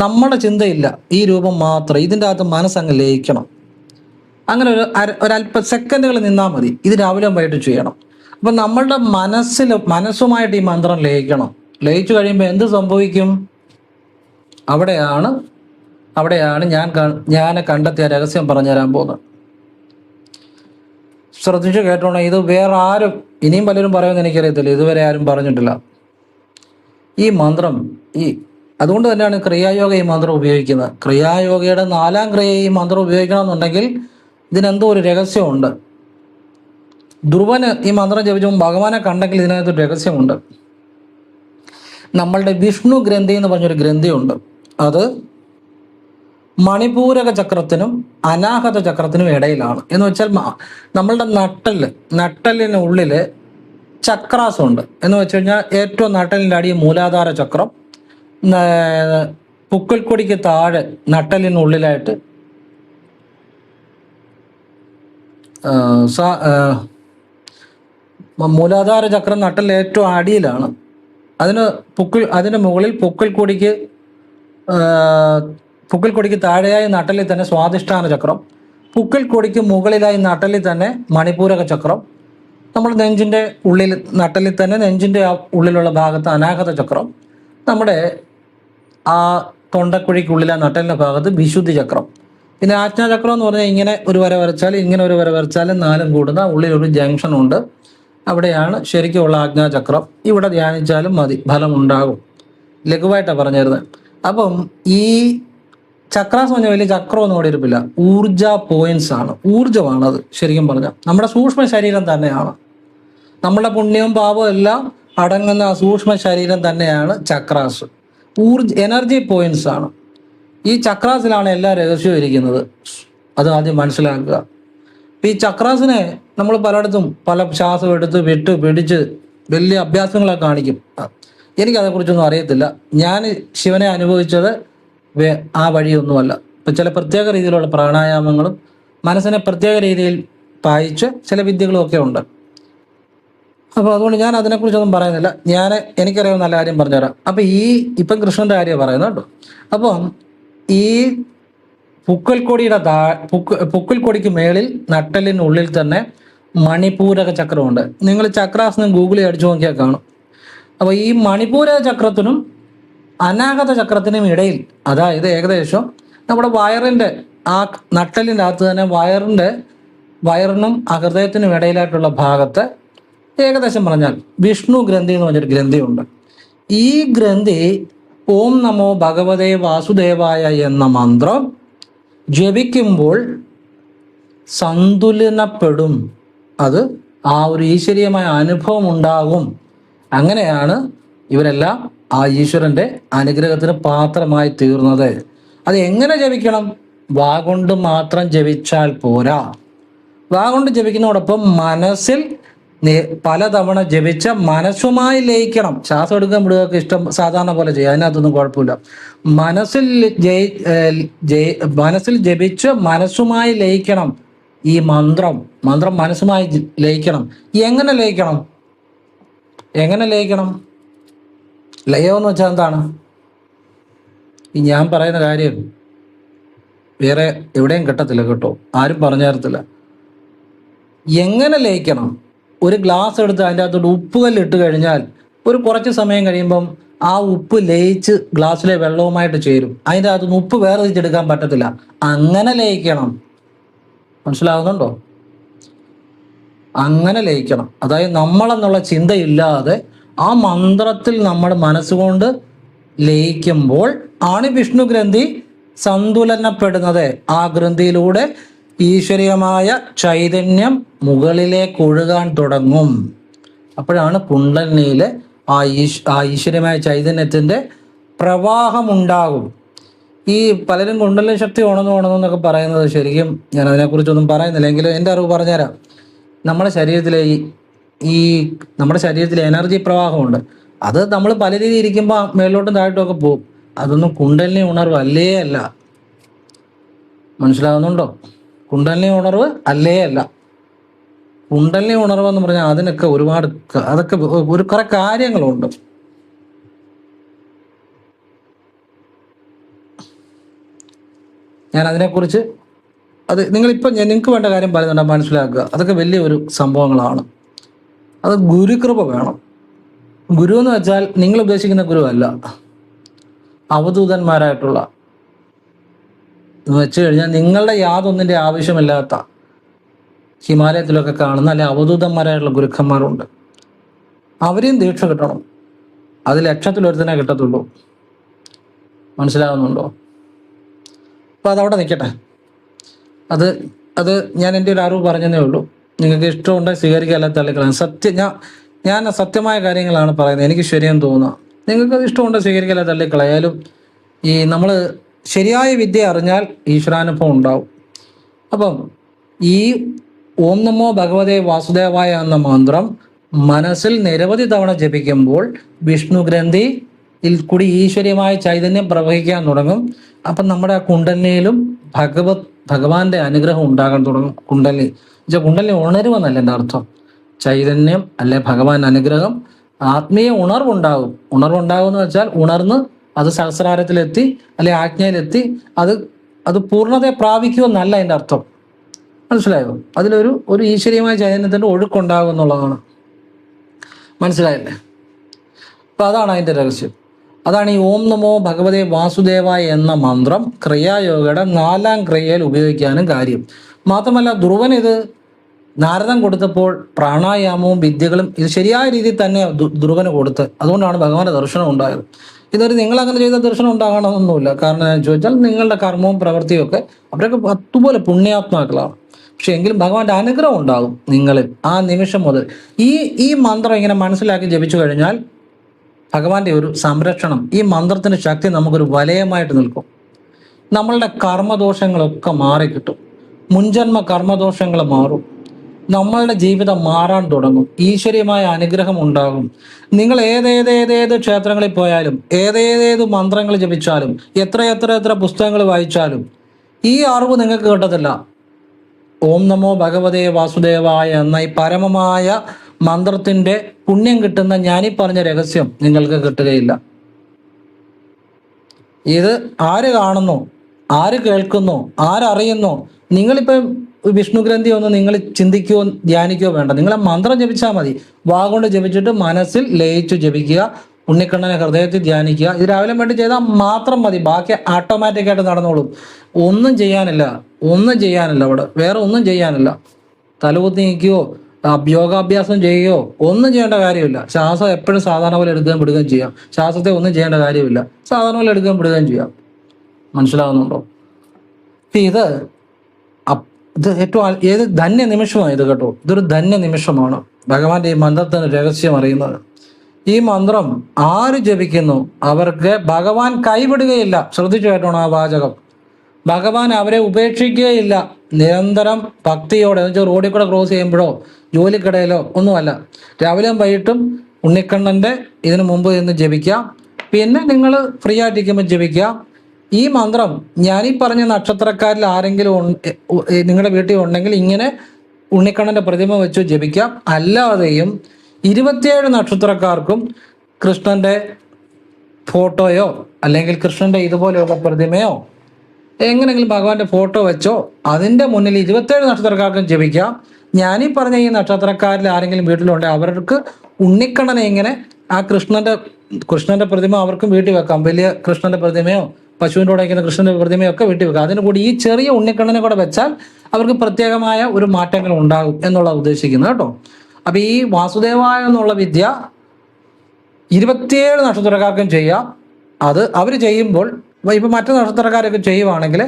നമ്മുടെ ചിന്തയില്ല, ഈ രൂപം മാത്രം. ഇതിൻ്റെ അകത്ത് മനസ്സങ്ങ് ലയിക്കണം. അങ്ങനെ ഒരല്പ സെക്കൻഡുകൾ നിന്നാൽ മതി. ഇത് രാവിലെ വൈകിട്ട് ചെയ്യണം. അപ്പം നമ്മളുടെ മനസ്സുമായിട്ട് ഈ മന്ത്രം ലയിക്കണം. ലയിച്ചു കഴിയുമ്പോൾ എന്ത് സംഭവിക്കും? അവിടെയാണ് ഞാൻ കണ്ടെത്തിയ രഹസ്യം പറഞ്ഞു തരാൻ പോകുന്നത്. ശ്രദ്ധിച്ചു കേട്ടോണം. ഇത് വേറെ ആരും, ഇനിയും പലരും പറയുമെന്ന് എനിക്കറിയത്തില്ല, ഇതുവരെ ആരും പറഞ്ഞിട്ടില്ല. ഈ മന്ത്രം അതുകൊണ്ട് തന്നെയാണ് ക്രിയായോഗ ഈ മന്ത്രം ഉപയോഗിക്കുന്നത്. ക്രിയായോഗയുടെ 4ാം ക്രിയ ഈ മന്ത്രം ഉപയോഗിക്കണമെന്നുണ്ടെങ്കിൽ ഇതിനെന്തോ ഒരു രഹസ്യമുണ്ട്. ധ്രുവന് ഈ മന്ത്രം ജപിച്ചപ്പോൾ ഭഗവാനെ കണ്ടെങ്കിൽ ഇതിനകത്തൊരു രഹസ്യമുണ്ട്. നമ്മളുടെ വിഷ്ണു ഗ്രന്ഥി എന്ന് പറഞ്ഞൊരു ഗ്രന്ഥിയുണ്ട്. അത് മണിപൂരക ചക്രത്തിനും അനാഹത ചക്രത്തിനും ഇടയിലാണ്. എന്ന് വെച്ചാൽ നമ്മളുടെ നട്ടലിനുള്ളിൽ ചക്രാസ് ഉണ്ട്. എന്ന് വെച്ച് കഴിഞ്ഞാൽ ഏറ്റവും നട്ടലിൻ്റെ അടി മൂലാധാര ചക്രം, പുക്കിൾക്കൊടിക്ക് താഴെ നട്ടലിനുള്ളിലായിട്ട് മൂലാധാര ചക്രം നട്ടലിൽ ഏറ്റവും അടിയിലാണ്. അതിന് മുകളിൽ പുക്കിൾക്കൊടിക്ക് താഴെയായി നട്ടലിൽ തന്നെ സ്വാധിഷ്ഠാന ചക്രം, പുക്കിൾക്കൊടിക്ക് മുകളിലായി നട്ടലിൽ തന്നെ മണിപൂരക ചക്രം, നമ്മുടെ നെഞ്ചിൻ്റെ ഉള്ളിൽ നട്ടലിൽ തന്നെ നെഞ്ചിൻ്റെ ഉള്ളിലുള്ള ഭാഗത്ത് അനാഹത ചക്രം, നമ്മുടെ ആ തൊണ്ടക്കുഴിക്കുള്ളിലെ നട്ടലിൻ്റെ ഭാഗത്ത് വിശുദ്ധി ചക്രം. പിന്നെ ആജ്ഞാചക്രം എന്ന് പറഞ്ഞാൽ ഇങ്ങനെ ഒരു വര വരച്ചാൽ ഇങ്ങനെ ഒരു വര വരച്ചാൽ 4ഉം കൂടുന്ന ഉള്ളിലൊരു ജംഗ്ഷൻ ഉണ്ട്. അവിടെയാണ് ശരിക്കുമുള്ള ആജ്ഞാചക്രം. ഇവിടെ ധ്യാനിച്ചാലും മതി, ഫലം ഉണ്ടാകും. ലഘുവായിട്ടാണ് പറഞ്ഞിരുന്നത്. അപ്പം ഈ ചക്രാസ് പറഞ്ഞാൽ വലിയ ചക്രമൊന്നും അവിടെ ഇരിപ്പില്ല. ഊർജ പോയിന്റ്സ് ആണ്, ഊർജമാണ് അത്. ശരിക്കും പറഞ്ഞാൽ നമ്മുടെ സൂക്ഷ്മ ശരീരം തന്നെയാണ്. നമ്മുടെ പുണ്യവും പാപവും എല്ലാം അടങ്ങുന്ന ആ സൂക്ഷ്മ ശരീരം തന്നെയാണ് ചക്രാസ്. എനർജി പോയിന്റ്സ് ആണ്. ഈ ചക്രാസിലാണ് എല്ലാ രഹസ്യവും ഇരിക്കുന്നത്. അത് ആദ്യം മനസ്സിലാക്കുക. ഈ ചക്രാസിനെ നമ്മൾ പലയിടത്തും പല ശ്വാസം എടുത്ത് വിട്ട് പിടിച്ച് വലിയ അഭ്യാസങ്ങളൊക്കെ കാണിക്കും. എനിക്കതേക്കുറിച്ചൊന്നും അറിയത്തില്ല. ഞാൻ ശിവനെ അനുഭവിച്ചത് ആ വഴിയൊന്നുമല്ല. ഇപ്പം ചില പ്രത്യേക രീതിയിലുള്ള പ്രാണായാമങ്ങളും മനസ്സിനെ പ്രത്യേക രീതിയിൽ പായിച്ച് ചില വിദ്യകളും ഒക്കെ ഉണ്ട്. അപ്പോൾ അതുകൊണ്ട് ഞാൻ അതിനെക്കുറിച്ചൊന്നും പറയുന്നില്ല. എനിക്കറിയാവുന്ന നല്ല കാര്യം പറഞ്ഞുതരാം. അപ്പം ഇപ്പം കൃഷ്ണൻ്റെ കാര്യമാണ് പറയുന്നത് കേട്ടോ. അപ്പം ഈ പുക്കിൾക്കൊടിക്ക് മേളിൽ നട്ടലിനുള്ളിൽ തന്നെ മണിപൂരക ചക്രമുണ്ട്. നിങ്ങൾ ചക്രാസനം ഗൂഗിളിൽ അടിച്ചു നോക്കിയാൽ കാണും. അപ്പോൾ ഈ മണിപൂരക ചക്രത്തിനും അനാഹത ചക്രത്തിനും ഇടയിൽ, അതായത് ഏകദേശം നമ്മുടെ വയറിൻ്റെ ആ നട്ടലിൻ്റെ അകത്ത് തന്നെ വയറിനും ഹൃദയത്തിനും ഇടയിലായിട്ടുള്ള ഭാഗത്ത് ഏകദേശം പറഞ്ഞാൽ വിഷ്ണു ഗ്രന്ഥി എന്ന് പറഞ്ഞൊരു ഗ്രന്ഥിയുണ്ട്. ഈ ഗ്രന്ഥി ഓം നമോ ഭഗവതേ വാസുദേവായ എന്ന മന്ത്രം ജപിക്കുമ്പോൾ സന്തുലനപ്പെടും. അത് ആ ഒരു ഈശ്വരീയമായ അനുഭവം ഉണ്ടാകും. അങ്ങനെയാണ് ഇവരെല്ലാം ആ ഈശ്വരൻ്റെ അനുഗ്രഹത്തിന് പാത്രമായി തീർന്നത്. അത് എങ്ങനെ ജപിക്കണം? വാഗൊണ്ട് മാത്രം ജപിച്ചാൽ പോരാ. വാഗൊണ്ട് ജപിക്കുന്നതോടൊപ്പം മനസ്സിൽ പലതവണ ജപിച്ച മനസ്സുമായി ലയിക്കണം. ശ്വാസം എടുക്കാൻ വിടുകയൊക്കെ ഇഷ്ടം സാധാരണ പോലെ ചെയ്യുക, അതിനകത്തൊന്നും കുഴപ്പമില്ല. മനസ്സിൽ ജപിച്ച് മനസ്സുമായി ലയിക്കണം. ഈ മന്ത്രം മനസ്സുമായി ലയിക്കണം. എങ്ങനെ ലയിക്കണം? ലയമെന്ന് വെച്ചാൽ എന്താണ്? ഈ ഞാൻ പറയുന്ന കാര്യം വേറെ എവിടെയും കിട്ടത്തില്ല കേട്ടോ, ആരും പറഞ്ഞു തരത്തില്ല. എങ്ങനെ ലയിക്കണം? ഒരു ഗ്ലാസ് എടുത്ത് അതിൻ്റെ അകത്തോട്ട് ഉപ്പുകല്ലിട്ട് കഴിഞ്ഞാൽ ഒരു കുറച്ച് സമയം കഴിയുമ്പം ആ ഉപ്പ് ലയിച്ച് ഗ്ലാസ്സിലെ വെള്ളവുമായിട്ട് ചേരും. അതിൻ്റെ അകത്തുനിന്ന് ഉപ്പ് വേർതിരിച്ചെടുക്കാൻ പറ്റത്തില്ല. അങ്ങനെ ലയിക്കണം. മനസ്സിലാകുന്നുണ്ടോ? അങ്ങനെ ലയിക്കണം. അതായത് നമ്മളെന്നുള്ള ചിന്തയില്ലാതെ ആ മന്ത്രത്തിൽ നമ്മൾ മനസ്സുകൊണ്ട് ലയിക്കുമ്പോൾ ആണ് വിഷ്ണു ഗ്രന്ഥി സന്തുലനപ്പെടുന്നത്. ആ ഗ്രന്ഥിയിലൂടെ ഈശ്വരീയമായ ചൈതന്യം മുകളിലേക്ക് ഒഴുകാൻ തുടങ്ങും. അപ്പോഴാണ് കുണ്ടലിനിയിലെ ആ ഈശ്വരീയമായ ചൈതന്യത്തിൻ്റെ പ്രവാഹമുണ്ടാകും. ഈ പലരും കുണ്ടലിനി ശക്തി ഉണർന്നൊക്കെ പറയുന്നത് ശരിക്കും ഞാൻ അതിനെക്കുറിച്ചൊന്നും പറയുന്നില്ല, എങ്കിലും എൻ്റെ അറിവ് പറഞ്ഞുതരാം. നമ്മുടെ ശരീരത്തിലെ എനർജി പ്രവാഹമുണ്ട്. അത് നമ്മൾ പല രീതിയിൽ ഇരിക്കുമ്പോൾ മേലോട്ടും താഴോട്ടുമൊക്കെ പോകും. അതൊന്നും കുണ്ടലിനി ഉണർവ് അല്ലേ അല്ല. മനസ്സിലാകുന്നുണ്ടോ? കുണ്ടലിനി ഉണർവ് അല്ലേ അല്ല. കുണ്ടലിനി ഉണർവ് എന്ന് പറഞ്ഞാൽ അതിനൊക്കെ അതൊക്കെ ഒരു കുറെ കാര്യങ്ങളുണ്ട്. ഞാൻ അതിനെക്കുറിച്ച് നിങ്ങൾക്ക് വേണ്ട കാര്യം പറയുന്നുണ്ട്, മനസ്സിലാക്കുക. അതൊക്കെ വലിയൊരു സംഭവങ്ങളാണ്. അത് ഗുരുകൃപ വേണം. ഗുരു എന്ന് വെച്ചാൽ നിങ്ങൾ ഉദ്ദേശിക്കുന്ന ഗുരു അല്ല, അവധൂതന്മാരായിട്ടുള്ള എന്ന് വെച്ച് കഴിഞ്ഞാൽ നിങ്ങളുടെ യാതൊന്നിൻ്റെ ആവശ്യമില്ലാത്ത ഹിമാലയത്തിലൊക്കെ കാണുന്ന അല്ലെ അവധൂതന്മാരായിട്ടുള്ള ഗുരുക്കന്മാരുണ്ട്. അവരെയും ദീക്ഷ കിട്ടണം. അത് ലക്ഷത്തിലൊരുത്തനെ കിട്ടത്തുള്ളൂ. മനസ്സിലാകുന്നുണ്ടോ? അപ്പോൾ അതവിടെ നിൽക്കട്ടെ. അത് അത് ഞാൻ എൻ്റെ ഒരു അറിവ് പറഞ്ഞതേ ഉള്ളൂ. നിങ്ങൾക്ക് ഇഷ്ടമുണ്ടെങ്കിൽ സ്വീകരിക്കുക, അല്ല തള്ളിക്കളയാം. ഞാൻ സത്യമായ കാര്യങ്ങളാണ് പറയുന്നത്, എനിക്ക് ശരിയെന്ന് തോന്നുക. നിങ്ങൾക്ക് അത് ഇഷ്ടമുണ്ടെങ്കിൽ സ്വീകരിക്കുക, അല്ല തള്ളിക്കളയാലും ഈ നമ്മൾ ശരിയായ വിദ്യ അറിഞ്ഞാൽ ഈശ്വരാനുഭവം ഉണ്ടാവും. അപ്പം ഈ ഓം നമോ ഭഗവതേ വാസുദേവായ എന്ന മന്ത്രം മനസ്സിൽ നിരവധി തവണ ജപിക്കുമ്പോൾ വിഷ്ണു ഗ്രന്ഥിയിൽ കൂടി ഈശ്വരീയമായ ചൈതന്യം പ്രവഹിക്കാൻ തുടങ്ങും. അപ്പം നമ്മുടെ ആ കുണ്ടലിനിയിലും ഭഗവാന്റെ അനുഗ്രഹം ഉണ്ടാകാൻ തുടങ്ങും. കുണ്ടലിനി ഉണരുമെന്നല്ല എൻ്റെ അർത്ഥം. ചൈതന്യം അല്ലെ ഭഗവാൻ അനുഗ്രഹം, ആത്മീയ ഉണർവുണ്ടാകും. എന്ന് വെച്ചാൽ ഉണർന്ന് അത് സഹസ്രാരത്തിലെത്തി അല്ലെ ആജ്ഞയിലെത്തി അത് പൂർണ്ണതയെ പ്രാപിക്കുമെന്നല്ല എൻ്റെ അർത്ഥം. മനസ്സിലായോ? അതിലൊരു ഈശ്വരീയമായ ചൈതന്യത്തിൻ്റെ ഒഴുക്കുണ്ടാകും എന്നുള്ളതാണ്. മനസ്സിലായില്ലേ? അപ്പം അതാണ് അതിൻ്റെ രഹസ്യം. അതാണ് ഈ ഓം നമോ ഭഗവതേ വാസുദേവായ എന്ന മന്ത്രം ക്രിയായോഗയുടെ 4ാം ക്രിയയിൽ ഉപയോഗിക്കാനും കാര്യം. മാത്രമല്ല ധ്രുവൻ ഇത് നാരദൻ കൊടുത്തപ്പോൾ പ്രാണായാമവും വിദ്യകളും ഇത് ശരിയായ രീതിയിൽ തന്നെ ധ്രുവന് കൊടുത്ത്, അതുകൊണ്ടാണ് ഭഗവാന്റെ ദർശനം ഉണ്ടായത്. ഇതൊരു നിങ്ങളങ്ങനെ ചെയ്ത ദർശനം ഉണ്ടാകണമെന്നൊന്നുമില്ല. കാരണം എന്ന് ചോദിച്ചാൽ നിങ്ങളുടെ കർമ്മവും പ്രവൃത്തിയും ഒക്കെ അവരൊക്കെ അതുപോലെ പുണ്യാത്മാക്കളാണ്. പക്ഷെ എങ്കിലും ഭഗവാന്റെ അനുഗ്രഹം ഉണ്ടാകും നിങ്ങളിൽ ആ നിമിഷം മുതൽ. ഈ മന്ത്രം ഇങ്ങനെ മനസ്സിലാക്കി ജപിച്ചു കഴിഞ്ഞാൽ ഭഗവാന്റെ ഒരു സംരക്ഷണം, ഈ മന്ത്രത്തിന്റെ ശക്തി നമുക്കൊരു വലയമായിട്ട് നിൽക്കും. നമ്മളുടെ കർമ്മദോഷങ്ങളൊക്കെ മാറിക്കിട്ടും. മുൻജന്മ കർമ്മദോഷങ്ങൾ മാറും. നമ്മളുടെ ജീവിതം മാറാൻ തുടങ്ങും. ഈശ്വരീയമായ അനുഗ്രഹം ഉണ്ടാകും. നിങ്ങൾ ഏതേത് ക്ഷേത്രങ്ങളിൽ പോയാലും ഏതേത് മന്ത്രങ്ങൾ ജപിച്ചാലും എത്ര പുസ്തകങ്ങൾ വായിച്ചാലും ഈ അറിവ് നിങ്ങൾക്ക് കിട്ടത്തില്ല. ഓം നമോ ഭഗവതേ വാസുദേവായ എന്ന ഈ പരമമായ മന്ത്രത്തിന്റെ പുണ്യം കിട്ടുന്ന ഞാനീ പറഞ്ഞ രഹസ്യം നിങ്ങൾക്ക് കിട്ടുകയില്ല. ഇത് ആര് കാണുന്നോ, ആര് കേൾക്കുന്നോ, ആരറിയുന്നോ, നിങ്ങളിപ്പം വിഷ്ണു ഗ്രന്ഥി ഒന്ന് നിങ്ങൾ ചിന്തിക്കുകയോ ധ്യാനിക്കുകയോ വേണ്ട. നിങ്ങൾ ആ മന്ത്രം ജപിച്ചാൽ മതി. വാഗോണ്ട് ജപിച്ചിട്ട് മനസ്സിൽ ലയിച്ചു ജപിക്കുക. ഉണ്ണിക്കണ്ണനെ ഹൃദയത്തിൽ ധ്യാനിക്കുക. ഇത് രാവിലെ വേണ്ടി ചെയ്താൽ മാത്രം മതി. ബാക്കി ഓട്ടോമാറ്റിക്കായിട്ട് നടന്നോളും. ഒന്നും ചെയ്യാനില്ല അവിടെ, വേറെ ഒന്നും ചെയ്യാനില്ല. തലകുത്തി നിൽക്കുകയോ യോഗാഭ്യാസം ചെയ്യുകയോ ഒന്നും ചെയ്യേണ്ട കാര്യമില്ല. ശ്വാസം എപ്പോഴും സാധാരണ പോലെ എടുക്കുകയും വിടുകയും ചെയ്യാം. ശ്വാസത്തെ ഒന്നും ചെയ്യേണ്ട കാര്യമില്ല. സാധാരണ പോലെ എടുക്കുകയും വിടുകയും ചെയ്യാം. മനസ്സിലാവുന്നുണ്ടോ? ഇത് ഏറ്റവും ഏത് ധന്യ നിമിഷമാണ് ഇത് കേട്ടോ. ഇതൊരു ധന്യ നിമിഷമാണ് ഭഗവാന്റെ ഈ മന്ത്രത്തിന് രഹസ്യം അറിയുന്നത്. ഈ മന്ത്രം ആര് ജപിക്കുന്നു അവർക്ക് ഭഗവാൻ കൈവിടുകയില്ല. ശ്രദ്ധിച്ചു കേട്ടോണം ആ വാചകം. ഭഗവാൻ അവരെ ഉപേക്ഷിക്കുകയില്ല. നിരന്തരം ഭക്തിയോടെ, എന്ന് വെച്ചാൽ റോഡിൽ കൂടെ ക്രോസ് ചെയ്യുമ്പോഴോ ജോലിക്കിടയിലോ ഒന്നുമല്ല, രാവിലെയും വൈകിട്ടും ഉണ്ണിക്കണ്ണൻ്റെ ഇതിനു മുമ്പ് ഇന്ന് ജപിക്കാം. പിന്നെ നിങ്ങൾ ഫ്രീ ആയിട്ടിരിക്കുമ്പോൾ ജപിക്കാം. ഈ മന്ത്രം ഞാനീ പറഞ്ഞ നക്ഷത്രക്കാരിൽ ആരെങ്കിലും നിങ്ങളുടെ വീട്ടിൽ ഉണ്ടെങ്കിൽ ഇങ്ങനെ ഉണ്ണിക്കണ്ണൻ്റെ പ്രതിമ വെച്ച് ജപിക്കാം. അല്ലാതെയും 27 നക്ഷത്രക്കാർക്കും കൃഷ്ണൻ്റെ ഫോട്ടോയോ അല്ലെങ്കിൽ കൃഷ്ണൻ്റെ ഇതുപോലെയുള്ള പ്രതിമയോ എങ്ങനെയെങ്കിലും ഭഗവാന്റെ ഫോട്ടോ വെച്ചോ അതിൻ്റെ മുന്നിൽ 27 നക്ഷത്രക്കാർക്കും ജപിക്കാം. ഞാനീ പറഞ്ഞ ഈ നക്ഷത്രക്കാരിൽ ആരെങ്കിലും വീട്ടിലുണ്ടെങ്കിൽ അവർക്ക് ഉണ്ണിക്കണ്ണനെ ഇങ്ങനെ ആ കൃഷ്ണന്റെ പ്രതിമ അവർക്കും വീട്ടിൽ വെക്കാം. വലിയ കൃഷ്ണന്റെ പ്രതിമയോ പശുവിൻ്റെ കൂടെ വയ്ക്കുന്ന കൃഷ്ണന്റെ പ്രതിമയോ ഒക്കെ വീട്ടിൽ വെക്കാം. അതിന് കൂടി ഈ ചെറിയ ഉണ്ണിക്കണ്ണനെ കൂടെ വെച്ചാൽ അവർക്ക് പ്രത്യേകമായ ഒരു മാറ്റങ്ങൾ ഉണ്ടാകും എന്നുള്ള ഉദ്ദേശിക്കുന്നത് കേട്ടോ. അപ്പം ഈ വാസുദേവായ എന്നുള്ള വിദ്യ 27 നക്ഷത്രക്കാർക്കും ചെയ്യാം. അത് അവർ ചെയ്യുമ്പോൾ ഇപ്പം മറ്റു നക്ഷത്രക്കാരൊക്കെ ചെയ്യുവാണെങ്കിൽ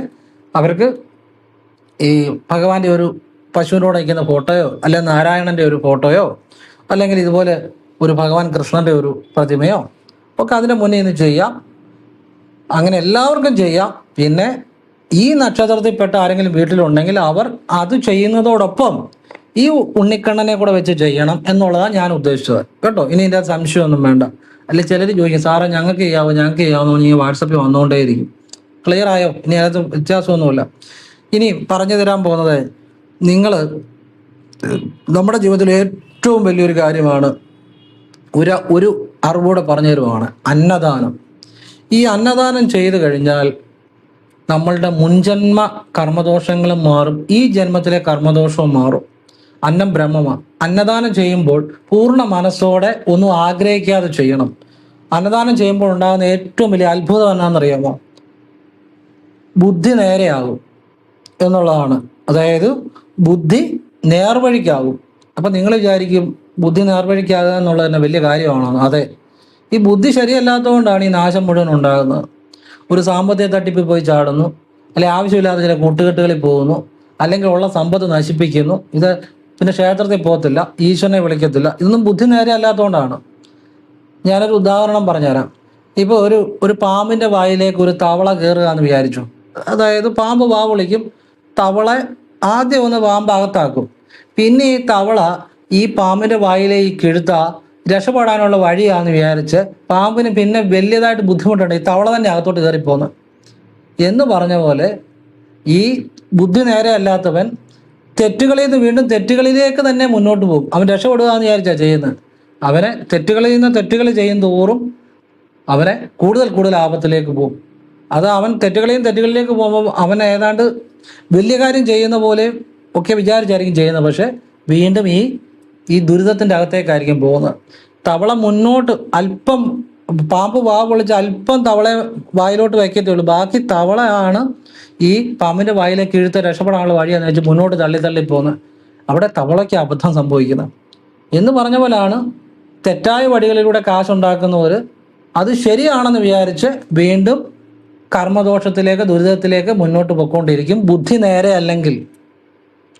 അവർക്ക് ഈ ഭഗവാന്റെ ഒരു പശുവിനോട് വയ്ക്കുന്ന ഫോട്ടോയോ അല്ലെങ്കിൽ നാരായണൻ്റെ ഒരു ഫോട്ടോയോ അല്ലെങ്കിൽ ഇതുപോലെ ഒരു ഭഗവാൻ കൃഷ്ണൻ്റെ ഒരു പ്രതിമയോ ഒക്കെ അതിൻ്റെ മുന്നിൽ നിന്ന് ചെയ്യാം. അങ്ങനെ എല്ലാവർക്കും ചെയ്യാം. പിന്നെ ഈ നക്ഷത്രത്തിൽപ്പെട്ട ആരെങ്കിലും വീട്ടിലുണ്ടെങ്കിൽ അവർ അത് ചെയ്യുന്നതോടൊപ്പം ഈ ഉണ്ണിക്കണ്ണനെ കൂടെ വെച്ച് ചെയ്യണം എന്നുള്ളതാണ് ഞാൻ ഉദ്ദേശിച്ചത് കേട്ടോ. ഇനി ഇതിൻ്റെ സംശയമൊന്നും വേണ്ട. അല്ലെങ്കിൽ ചിലർ ചോദിക്കും, സാറേ ഞങ്ങൾക്ക് ചെയ്യാമെന്ന് ഈ വാട്സപ്പിൽ വന്നുകൊണ്ടേയിരിക്കും. ക്ലിയർ ആയോ? ഇനി അതിനകത്ത് വ്യത്യാസമൊന്നുമില്ല. ഇനി പറഞ്ഞു തരാൻ പോകുന്നത് നമ്മുടെ ജീവിതത്തിൽ ഏറ്റവും വലിയൊരു കാര്യമാണ്, ഒരു അറിവോടെ പറഞ്ഞു തരുവാണ് അന്നദാനം. ഈ അന്നദാനം ചെയ്തു കഴിഞ്ഞാൽ നമ്മളുടെ മുൻജന്മ കർമ്മദോഷങ്ങളും മാറും, ഈ ജന്മത്തിലെ കർമ്മദോഷവും മാറും. അന്നം ബ്രഹ്മമാണ്. അന്നദാനം ചെയ്യുമ്പോൾ പൂർണ്ണ മനസ്സോടെ ഒന്നും ആഗ്രഹിക്കാതെ ചെയ്യണം. അന്നദാനം ചെയ്യുമ്പോൾ ഉണ്ടാകുന്ന ഏറ്റവും വലിയ അത്ഭുതം എന്നാണെന്നറിയാമോ? ബുദ്ധി നേരെയാകും എന്നുള്ളതാണ്. അതായത് ബുദ്ധി നേർവഴിക്കാകും. അപ്പം നിങ്ങൾ വിചാരിക്കും ബുദ്ധി നേർവഴിക്കാകുക എന്നുള്ളത് തന്നെ വലിയ കാര്യമാണോ? അതെ. ഈ ബുദ്ധി ശരിയല്ലാത്തതുകൊണ്ടാണ് ഈ നാശം മുഴുവൻ ഉണ്ടാകുന്നത്. ഒരു സാമ്പത്തിക തട്ടിപ്പിൽ പോയി ചാടുന്നു, അല്ലെങ്കിൽ ആവശ്യമില്ലാത്ത ചില കൂട്ടുകെട്ടുകളിൽ പോകുന്നു, അല്ലെങ്കിൽ ഉള്ള സമ്പത്ത് നശിപ്പിക്കുന്നു. ഇത് പിന്നെ ക്ഷേത്രത്തിൽ പോകത്തില്ല, ഈശ്വരനെ വിളിക്കത്തില്ല. ഇതൊന്നും ബുദ്ധി നേരെ അല്ലാത്തതുകൊണ്ടാണ്. ഞാനൊരു ഉദാഹരണം പറഞ്ഞുതരാം. ഇപ്പോൾ ഒരു പാമ്പിൻ്റെ വായിലേക്ക് ഒരു തവള കയറുക എന്ന് വിചാരിച്ചു. അതായത് പാമ്പ് വാ വിളിക്കും, തവള ആദ്യം ഒന്ന് പാമ്പ് അകത്താക്കും, പിന്നെ ഈ തവള ഈ പാമ്പിൻ്റെ വായിലേക്ക് കിഴുത്ത രക്ഷപ്പെടാനുള്ള വഴിയാണെന്ന് വിചാരിച്ച് പാമ്പിന് പിന്നെ വലിയതായിട്ട് ബുദ്ധിമുട്ടുണ്ട് ഈ തവള തന്നെ അകത്തോട്ട് കയറിപ്പോന്ന് എന്ന് പറഞ്ഞ പോലെ, ഈ ബുദ്ധി നേരെ അല്ലാത്തവൻ തെറ്റുകളിൽ നിന്ന് വീണ്ടും തെറ്റുകളിലേക്ക് തന്നെ മുന്നോട്ട് പോകും. അവൻ രക്ഷപ്പെടുക എന്ന് വിചാരിച്ചാണ് ചെയ്യുന്നത്. അവനെ തെറ്റുകളിൽ നിന്ന് തെറ്റുകൾ ചെയ്യും തോറും അവനെ കൂടുതൽ കൂടുതൽ ആപത്തിലേക്ക് പോകും. അത് അവൻ തെറ്റുകളിലേക്ക് പോകുമ്പോൾ അവൻ ഏതാണ്ട് വലിയ കാര്യം ചെയ്യുന്ന പോലെ ഒക്കെ വിചാരിച്ചായിരിക്കും ചെയ്യുന്നത്. പക്ഷെ വീണ്ടും ഈ ദുരിതത്തിൻ്റെ അകത്തേക്കായിരിക്കും പോകുന്നത്. തവള മുന്നോട്ട് അല്പം, പാമ്പ് വാ പൊളിച്ച് അല്പം തവളെ വായിലോട്ട് വയ്ക്കത്തുള്ളൂ, ബാക്കി തവളയാണ് ഈ പാമ്പിൻ്റെ വായിലേക്ക് ഇഴുത്ത് രക്ഷപ്പെടാനുള്ള വഴിയാന്ന് വെച്ച് മുന്നോട്ട് തള്ളി പോകുന്നത്. അവിടെ തവളയ്ക്ക് അബദ്ധം സംഭവിക്കുന്നത് എന്ന് പറഞ്ഞ പോലാണ് തെറ്റായ വഴികളിലൂടെ കാശുണ്ടാക്കുന്നവർ അത് ശരിയാണെന്ന് വിചാരിച്ച് വീണ്ടും കർമ്മദോഷത്തിലേക്ക്, ദുരിതത്തിലേക്ക് മുന്നോട്ട് പൊയ്ക്കൊണ്ടിരിക്കും. ബുദ്ധി നേരെ അല്ലെങ്കിൽ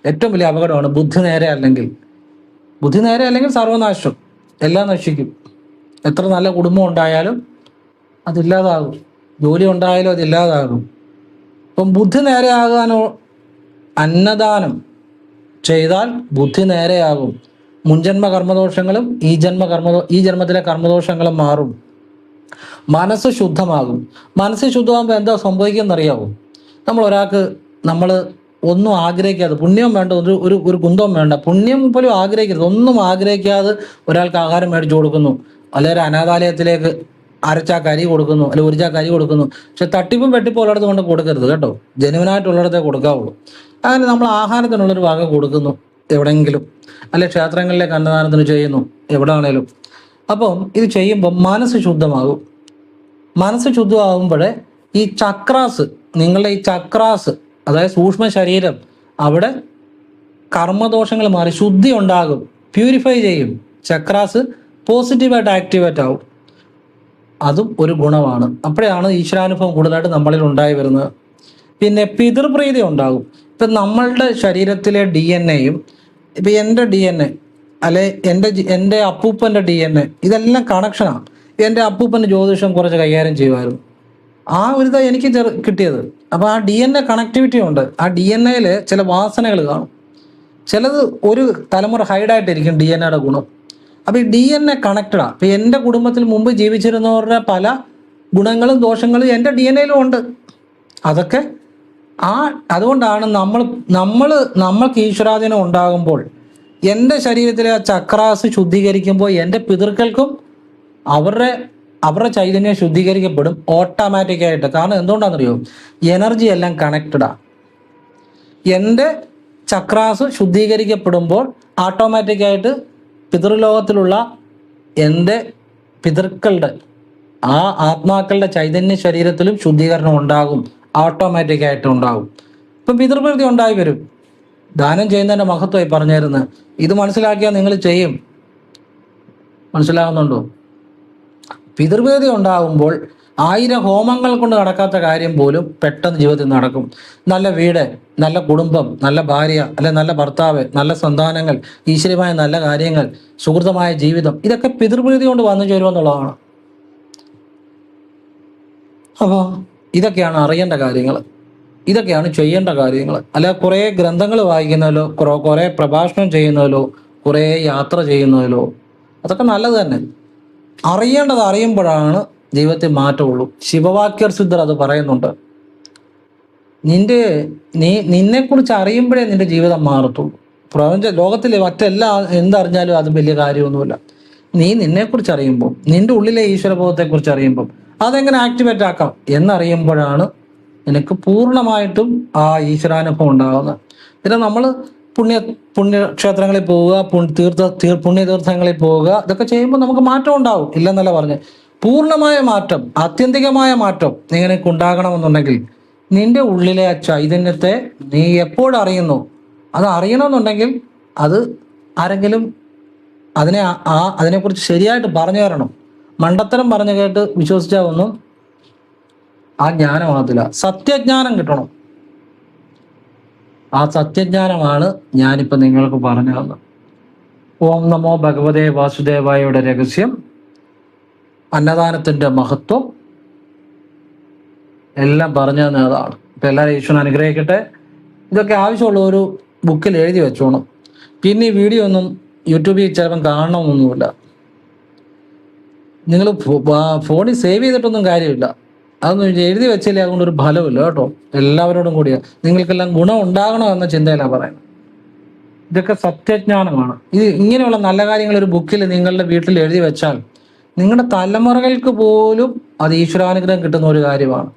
ഏറ്റവും വലിയ അപകടമാണ് ബുദ്ധി നേരെ അല്ലെങ്കിൽ. ബുദ്ധി നേരെ അല്ലെങ്കിൽ സർവനാശം, എല്ലാം നശിക്കും. എത്ര നല്ല കുടുംബം ഉണ്ടായാലും അതില്ലാതാകും, ജോലി ഉണ്ടായാലും അതില്ലാതാകും. അപ്പം ബുദ്ധി നേരെയാകാനോ അന്നദാനം ചെയ്താൽ ബുദ്ധി നേരെയാകും. മുൻജന്മ കർമ്മദോഷങ്ങളും ഈ ജന്മത്തിലെ കർമ്മദോഷങ്ങളും മാറും. മനസ്സ് ശുദ്ധമാകും. മനസ്സ് ശുദ്ധമാകുമ്പോൾ എന്താ സംഭവിക്കുമെന്നറിയാവോ? നമ്മൾ ഒന്നും ആഗ്രഹിക്കാതെ, പുണ്യം വേണ്ട, ഒരു കുന്തവും വേണ്ട, പുണ്യം പോലും ആഗ്രഹിക്കരുത്, ഒന്നും ആഗ്രഹിക്കാതെ ഒരാൾക്ക് ആഹാരം മേടിച്ചു കൊടുക്കുന്നു, അല്ലെങ്കിൽ അനാഥാലയത്തിലേക്ക് അരച്ചാക്ക് അരി കൊടുക്കുന്നു, അല്ലെങ്കിൽ ഒരു ചാക്ക് അരി കൊടുക്കുന്നു. പക്ഷെ തട്ടിപ്പും വെട്ടിപ്പും ഉള്ളിടത്ത് കൊണ്ട് കൊടുക്കരുത് കേട്ടോ. ജെനുവിനായിട്ടുള്ളിടത്തേ കൊടുക്കാവുള്ളൂ. അങ്ങനെ നമ്മൾ ആഹാരത്തിനുള്ളൊരു വക കൊടുക്കുന്നു എവിടെയെങ്കിലും, അല്ലെ ക്ഷേത്രങ്ങളിലേക്ക് അന്നദാനത്തിന് ചെയ്യുന്നു, എവിടെയാണേലും. അപ്പം ഇത് ചെയ്യുമ്പോൾ മനസ്സ് ശുദ്ധമാകും. മനസ്സ് ശുദ്ധമാകുമ്പോഴേ ഈ ചക്രാസ്, നിങ്ങളുടെ ഈ ചക്രാസ്, അതായത് സൂക്ഷ്മ ശരീരം, അവിടെ കർമ്മദോഷങ്ങൾ മാറി ശുദ്ധി ഉണ്ടാകും, പ്യൂരിഫൈ ചെയ്യും. ചക്രാസ് പോസിറ്റീവായിട്ട് ആക്ടിവേറ്റ് ആവും. അതും ഒരു ഗുണമാണ്. അപ്പോഴാണ് ഈശ്വരാനുഭവം കൂടുതലായിട്ട് നമ്മളിൽ ഉണ്ടായി വരുന്നത്. പിന്നെ പിതൃപ്രീതി ഉണ്ടാകും. ഇപ്പം നമ്മളുടെ ശരീരത്തിലെ DNA-യും ഇപ്പം എൻ്റെ DNA അല്ലെ എൻ്റെ അപ്പൂപ്പൻ്റെ DNA, ഇതെല്ലാം കണക്ഷനാണ്. എൻ്റെ അപ്പൂപ്പൻ്റെ ജ്യോതിഷം കുറച്ച് കൈകാര്യം ചെയ്യുമായിരുന്നു. ആ ഒരു ഇതാണ് എനിക്ക് കിട്ടിയത്. അപ്പോൾ ആ DNA കണക്ടിവിറ്റി ഉണ്ട്. ആ DNA-യിൽ ചില വാസനകൾ കാണും. ചിലത് ഒരു തലമുറ ഹൈഡായിട്ടിരിക്കും DNA-യുടെ ഗുണം. അപ്പോൾ ഈ DNA കണക്റ്റഡാണ്. അപ്പോൾ എൻ്റെ കുടുംബത്തിൽ മുമ്പ് ജീവിച്ചിരുന്നവരുടെ പല ഗുണങ്ങളും ദോഷങ്ങളും എൻ്റെ DNA-യിലും ഉണ്ട്. അതൊക്കെ അതുകൊണ്ടാണ് നമ്മൾക്ക് ഈശ്വരാധീനം ഉണ്ടാകുമ്പോൾ, എൻ്റെ ശരീരത്തിലെ ആ ചക്രാസ് ശുദ്ധീകരിക്കുമ്പോൾ എൻ്റെ പിതൃക്കൾക്കും അവരുടെ ചൈതന്യം ശുദ്ധീകരിക്കപ്പെടും ഓട്ടോമാറ്റിക്കായിട്ട്. കാരണം എന്തുകൊണ്ടാണെന്നറിയോ? എനർജി എല്ലാം കണക്റ്റഡാണ്. എൻ്റെ ചക്രാസ് ശുദ്ധീകരിക്കപ്പെടുമ്പോൾ ഓട്ടോമാറ്റിക്കായിട്ട് പിതൃലോകത്തിലുള്ള എൻ്റെ പിതൃക്കളുടെ ആ ആത്മാക്കളുടെ ചൈതന്യ ശരീരത്തിലും ശുദ്ധീകരണം ഉണ്ടാകും, ഓട്ടോമാറ്റിക്കായിട്ട് ഉണ്ടാകും. ഇപ്പം പിതൃപ്രീതി ഉണ്ടായി വരും. ദാനം ചെയ്യുന്നതിൻ്റെ മഹത്വമായി പറഞ്ഞിരുന്നത്. ഇത് മനസ്സിലാക്കിയാൽ നിങ്ങൾ ചെയ്യും. മനസ്സിലാകുന്നുണ്ടോ? പിതൃപ്രീതി ഉണ്ടാകുമ്പോൾ 1000 ഹോമങ്ങൾ കൊണ്ട് നടക്കാത്ത കാര്യം പോലും പെട്ടെന്ന് ജീവിതത്തിൽ നടക്കും. നല്ല വീട്, നല്ല കുടുംബം, നല്ല ഭാര്യ, അല്ലെ നല്ല ഭർത്താവ്, നല്ല സന്താനങ്ങൾ, ഈശ്വരമായ നല്ല കാര്യങ്ങൾ, സുഹൃത്തമായ ജീവിതം, ഇതൊക്കെ പിതൃപ്രീതി കൊണ്ട് വന്നു ചേരുമെന്നുള്ളതാണ്. അപ്പോൾ ഇതൊക്കെയാണ് അറിയേണ്ട കാര്യങ്ങൾ, ഇതൊക്കെയാണ് ചെയ്യേണ്ട കാര്യങ്ങൾ. അല്ല കുറേ ഗ്രന്ഥങ്ങൾ വായിക്കുന്നതിലോ, കുറേ പ്രഭാഷണം ചെയ്യുന്നതിലോ, കുറേ യാത്ര ചെയ്യുന്നതിലോ, അതൊക്കെ നല്ലത് തന്നെ. അറിയേണ്ടത് അറിയുമ്പോഴാണ് ജീവിതത്തിൽ മാറ്റമുള്ളൂ. ശിവവാക്യർ സിദ്ധർ അത് പറയുന്നുണ്ട്. നിന്നെക്കുറിച്ച് അറിയുമ്പോഴേ നിന്റെ ജീവിതം മാറത്തുള്ളൂ. ലോകത്തിലെ എന്തറിഞ്ഞാലും അത് വലിയ കാര്യമൊന്നുമില്ല. നിന്നെക്കുറിച്ച് അറിയുമ്പോൾ, നിന്റെ ഉള്ളിലെ ഈശ്വരബോധത്തെക്കുറിച്ച് അറിയുമ്പം, അതെങ്ങനെ ആക്ടിവേറ്റ് ആക്കാം എന്നറിയുമ്പോഴാണ് നിനക്ക് പൂർണ്ണമായിട്ടും ആ ഈശ്വരാനുഭവം ഉണ്ടാകുന്നത്. പിന്നെ നമ്മൾ പുണ്യക്ഷേത്രങ്ങളിൽ പോവുക, പുണ്യതീർത്ഥങ്ങളിൽ പോവുക, ഇതൊക്കെ ചെയ്യുമ്പോൾ നമുക്ക് മാറ്റം ഉണ്ടാവും, ഇല്ലെന്നല്ല പറഞ്ഞ്. പൂർണ്ണമായ മാറ്റം, ആത്യന്തികമായ മാറ്റം നിനക്ക് ഉണ്ടാകണമെന്നുണ്ടെങ്കിൽ നിന്റെ ഉള്ളിലെ ആ ചൈതന്യത്തെ നീ എപ്പോഴറിയുന്നു, അത് അറിയണമെന്നുണ്ടെങ്കിൽ അത് ആരെങ്കിലും അതിനെക്കുറിച്ച് ശരിയായിട്ട് പറഞ്ഞു തരണം. മണ്ടത്തരം പറഞ്ഞു കേട്ട് വിശ്വസിച്ചാൽ ഒന്നും ആ ജ്ഞാനമാകത്തില്ല. സത്യജ്ഞാനം കിട്ടണം. ആ സത്യജ്ഞാനമാണ് ഞാനിപ്പോൾ നിങ്ങൾക്ക് പറഞ്ഞു തന്നത്. ഓം നമോ ഭഗവതേ വാസുദേവായയുടെ രഹസ്യം, അന്നദാനത്തിൻ്റെ മഹത്വം എല്ലാം പറഞ്ഞു തന്നതാണ്. ഇപ്പം എല്ലാവരും ഈശ്വരൻ അനുഗ്രഹിക്കട്ടെ. ഇതൊക്കെ ആവശ്യമുള്ള ഒരു ബുക്കിൽ എഴുതി വെച്ചോണം. പിന്നെ ഈ വീഡിയോ ഒന്നും യൂട്യൂബിൽ ചിലപ്പം കാണണമെന്നൊന്നുമില്ല. നിങ്ങൾ ഫോണിൽ സേവ് ചെയ്തിട്ടൊന്നും കാര്യമില്ല. അതൊന്നും എഴുതി വെച്ചില്ലേ അതുകൊണ്ടൊരു ഫലമില്ല കേട്ടോ. എല്ലാവരോടും കൂടിയാണ്. നിങ്ങൾക്കെല്ലാം ഗുണം ഉണ്ടാകണം എന്ന ചിന്തയിലാണ് പറയുന്നത്. ഇതൊക്കെ സത്യജ്ഞാനമാണ്. ഇത് ഇങ്ങനെയുള്ള നല്ല കാര്യങ്ങൾ ഒരു ബുക്കിൽ നിങ്ങളുടെ വീട്ടിൽ എഴുതി വെച്ചാൽ നിങ്ങളുടെ തലമുറകൾക്ക് പോലും അത് ഈശ്വരാനുഗ്രഹം കിട്ടുന്ന ഒരു കാര്യമാണ്.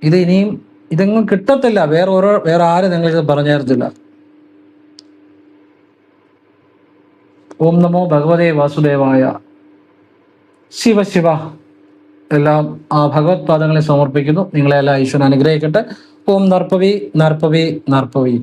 ഇത് ഇനിയും ഇതെങ്ങും കിട്ടത്തില്ല. വേറെ ആരും നിങ്ങളിത് പറഞ്ഞു തരത്തില്ല. ഓം നമോ ഭഗവതേ വാസുദേവായ. ശിവ ശിവ. എല്ലാം ആ ഭഗവത് പാദങ്ങളെ സമർപ്പിക്കുന്നു. നിങ്ങളെല്ലാം ഈശ്വരൻ അനുഗ്രഹിക്കട്ടെ. ഓം നർപ്പവി നർപ്പവി നർപ്പവി.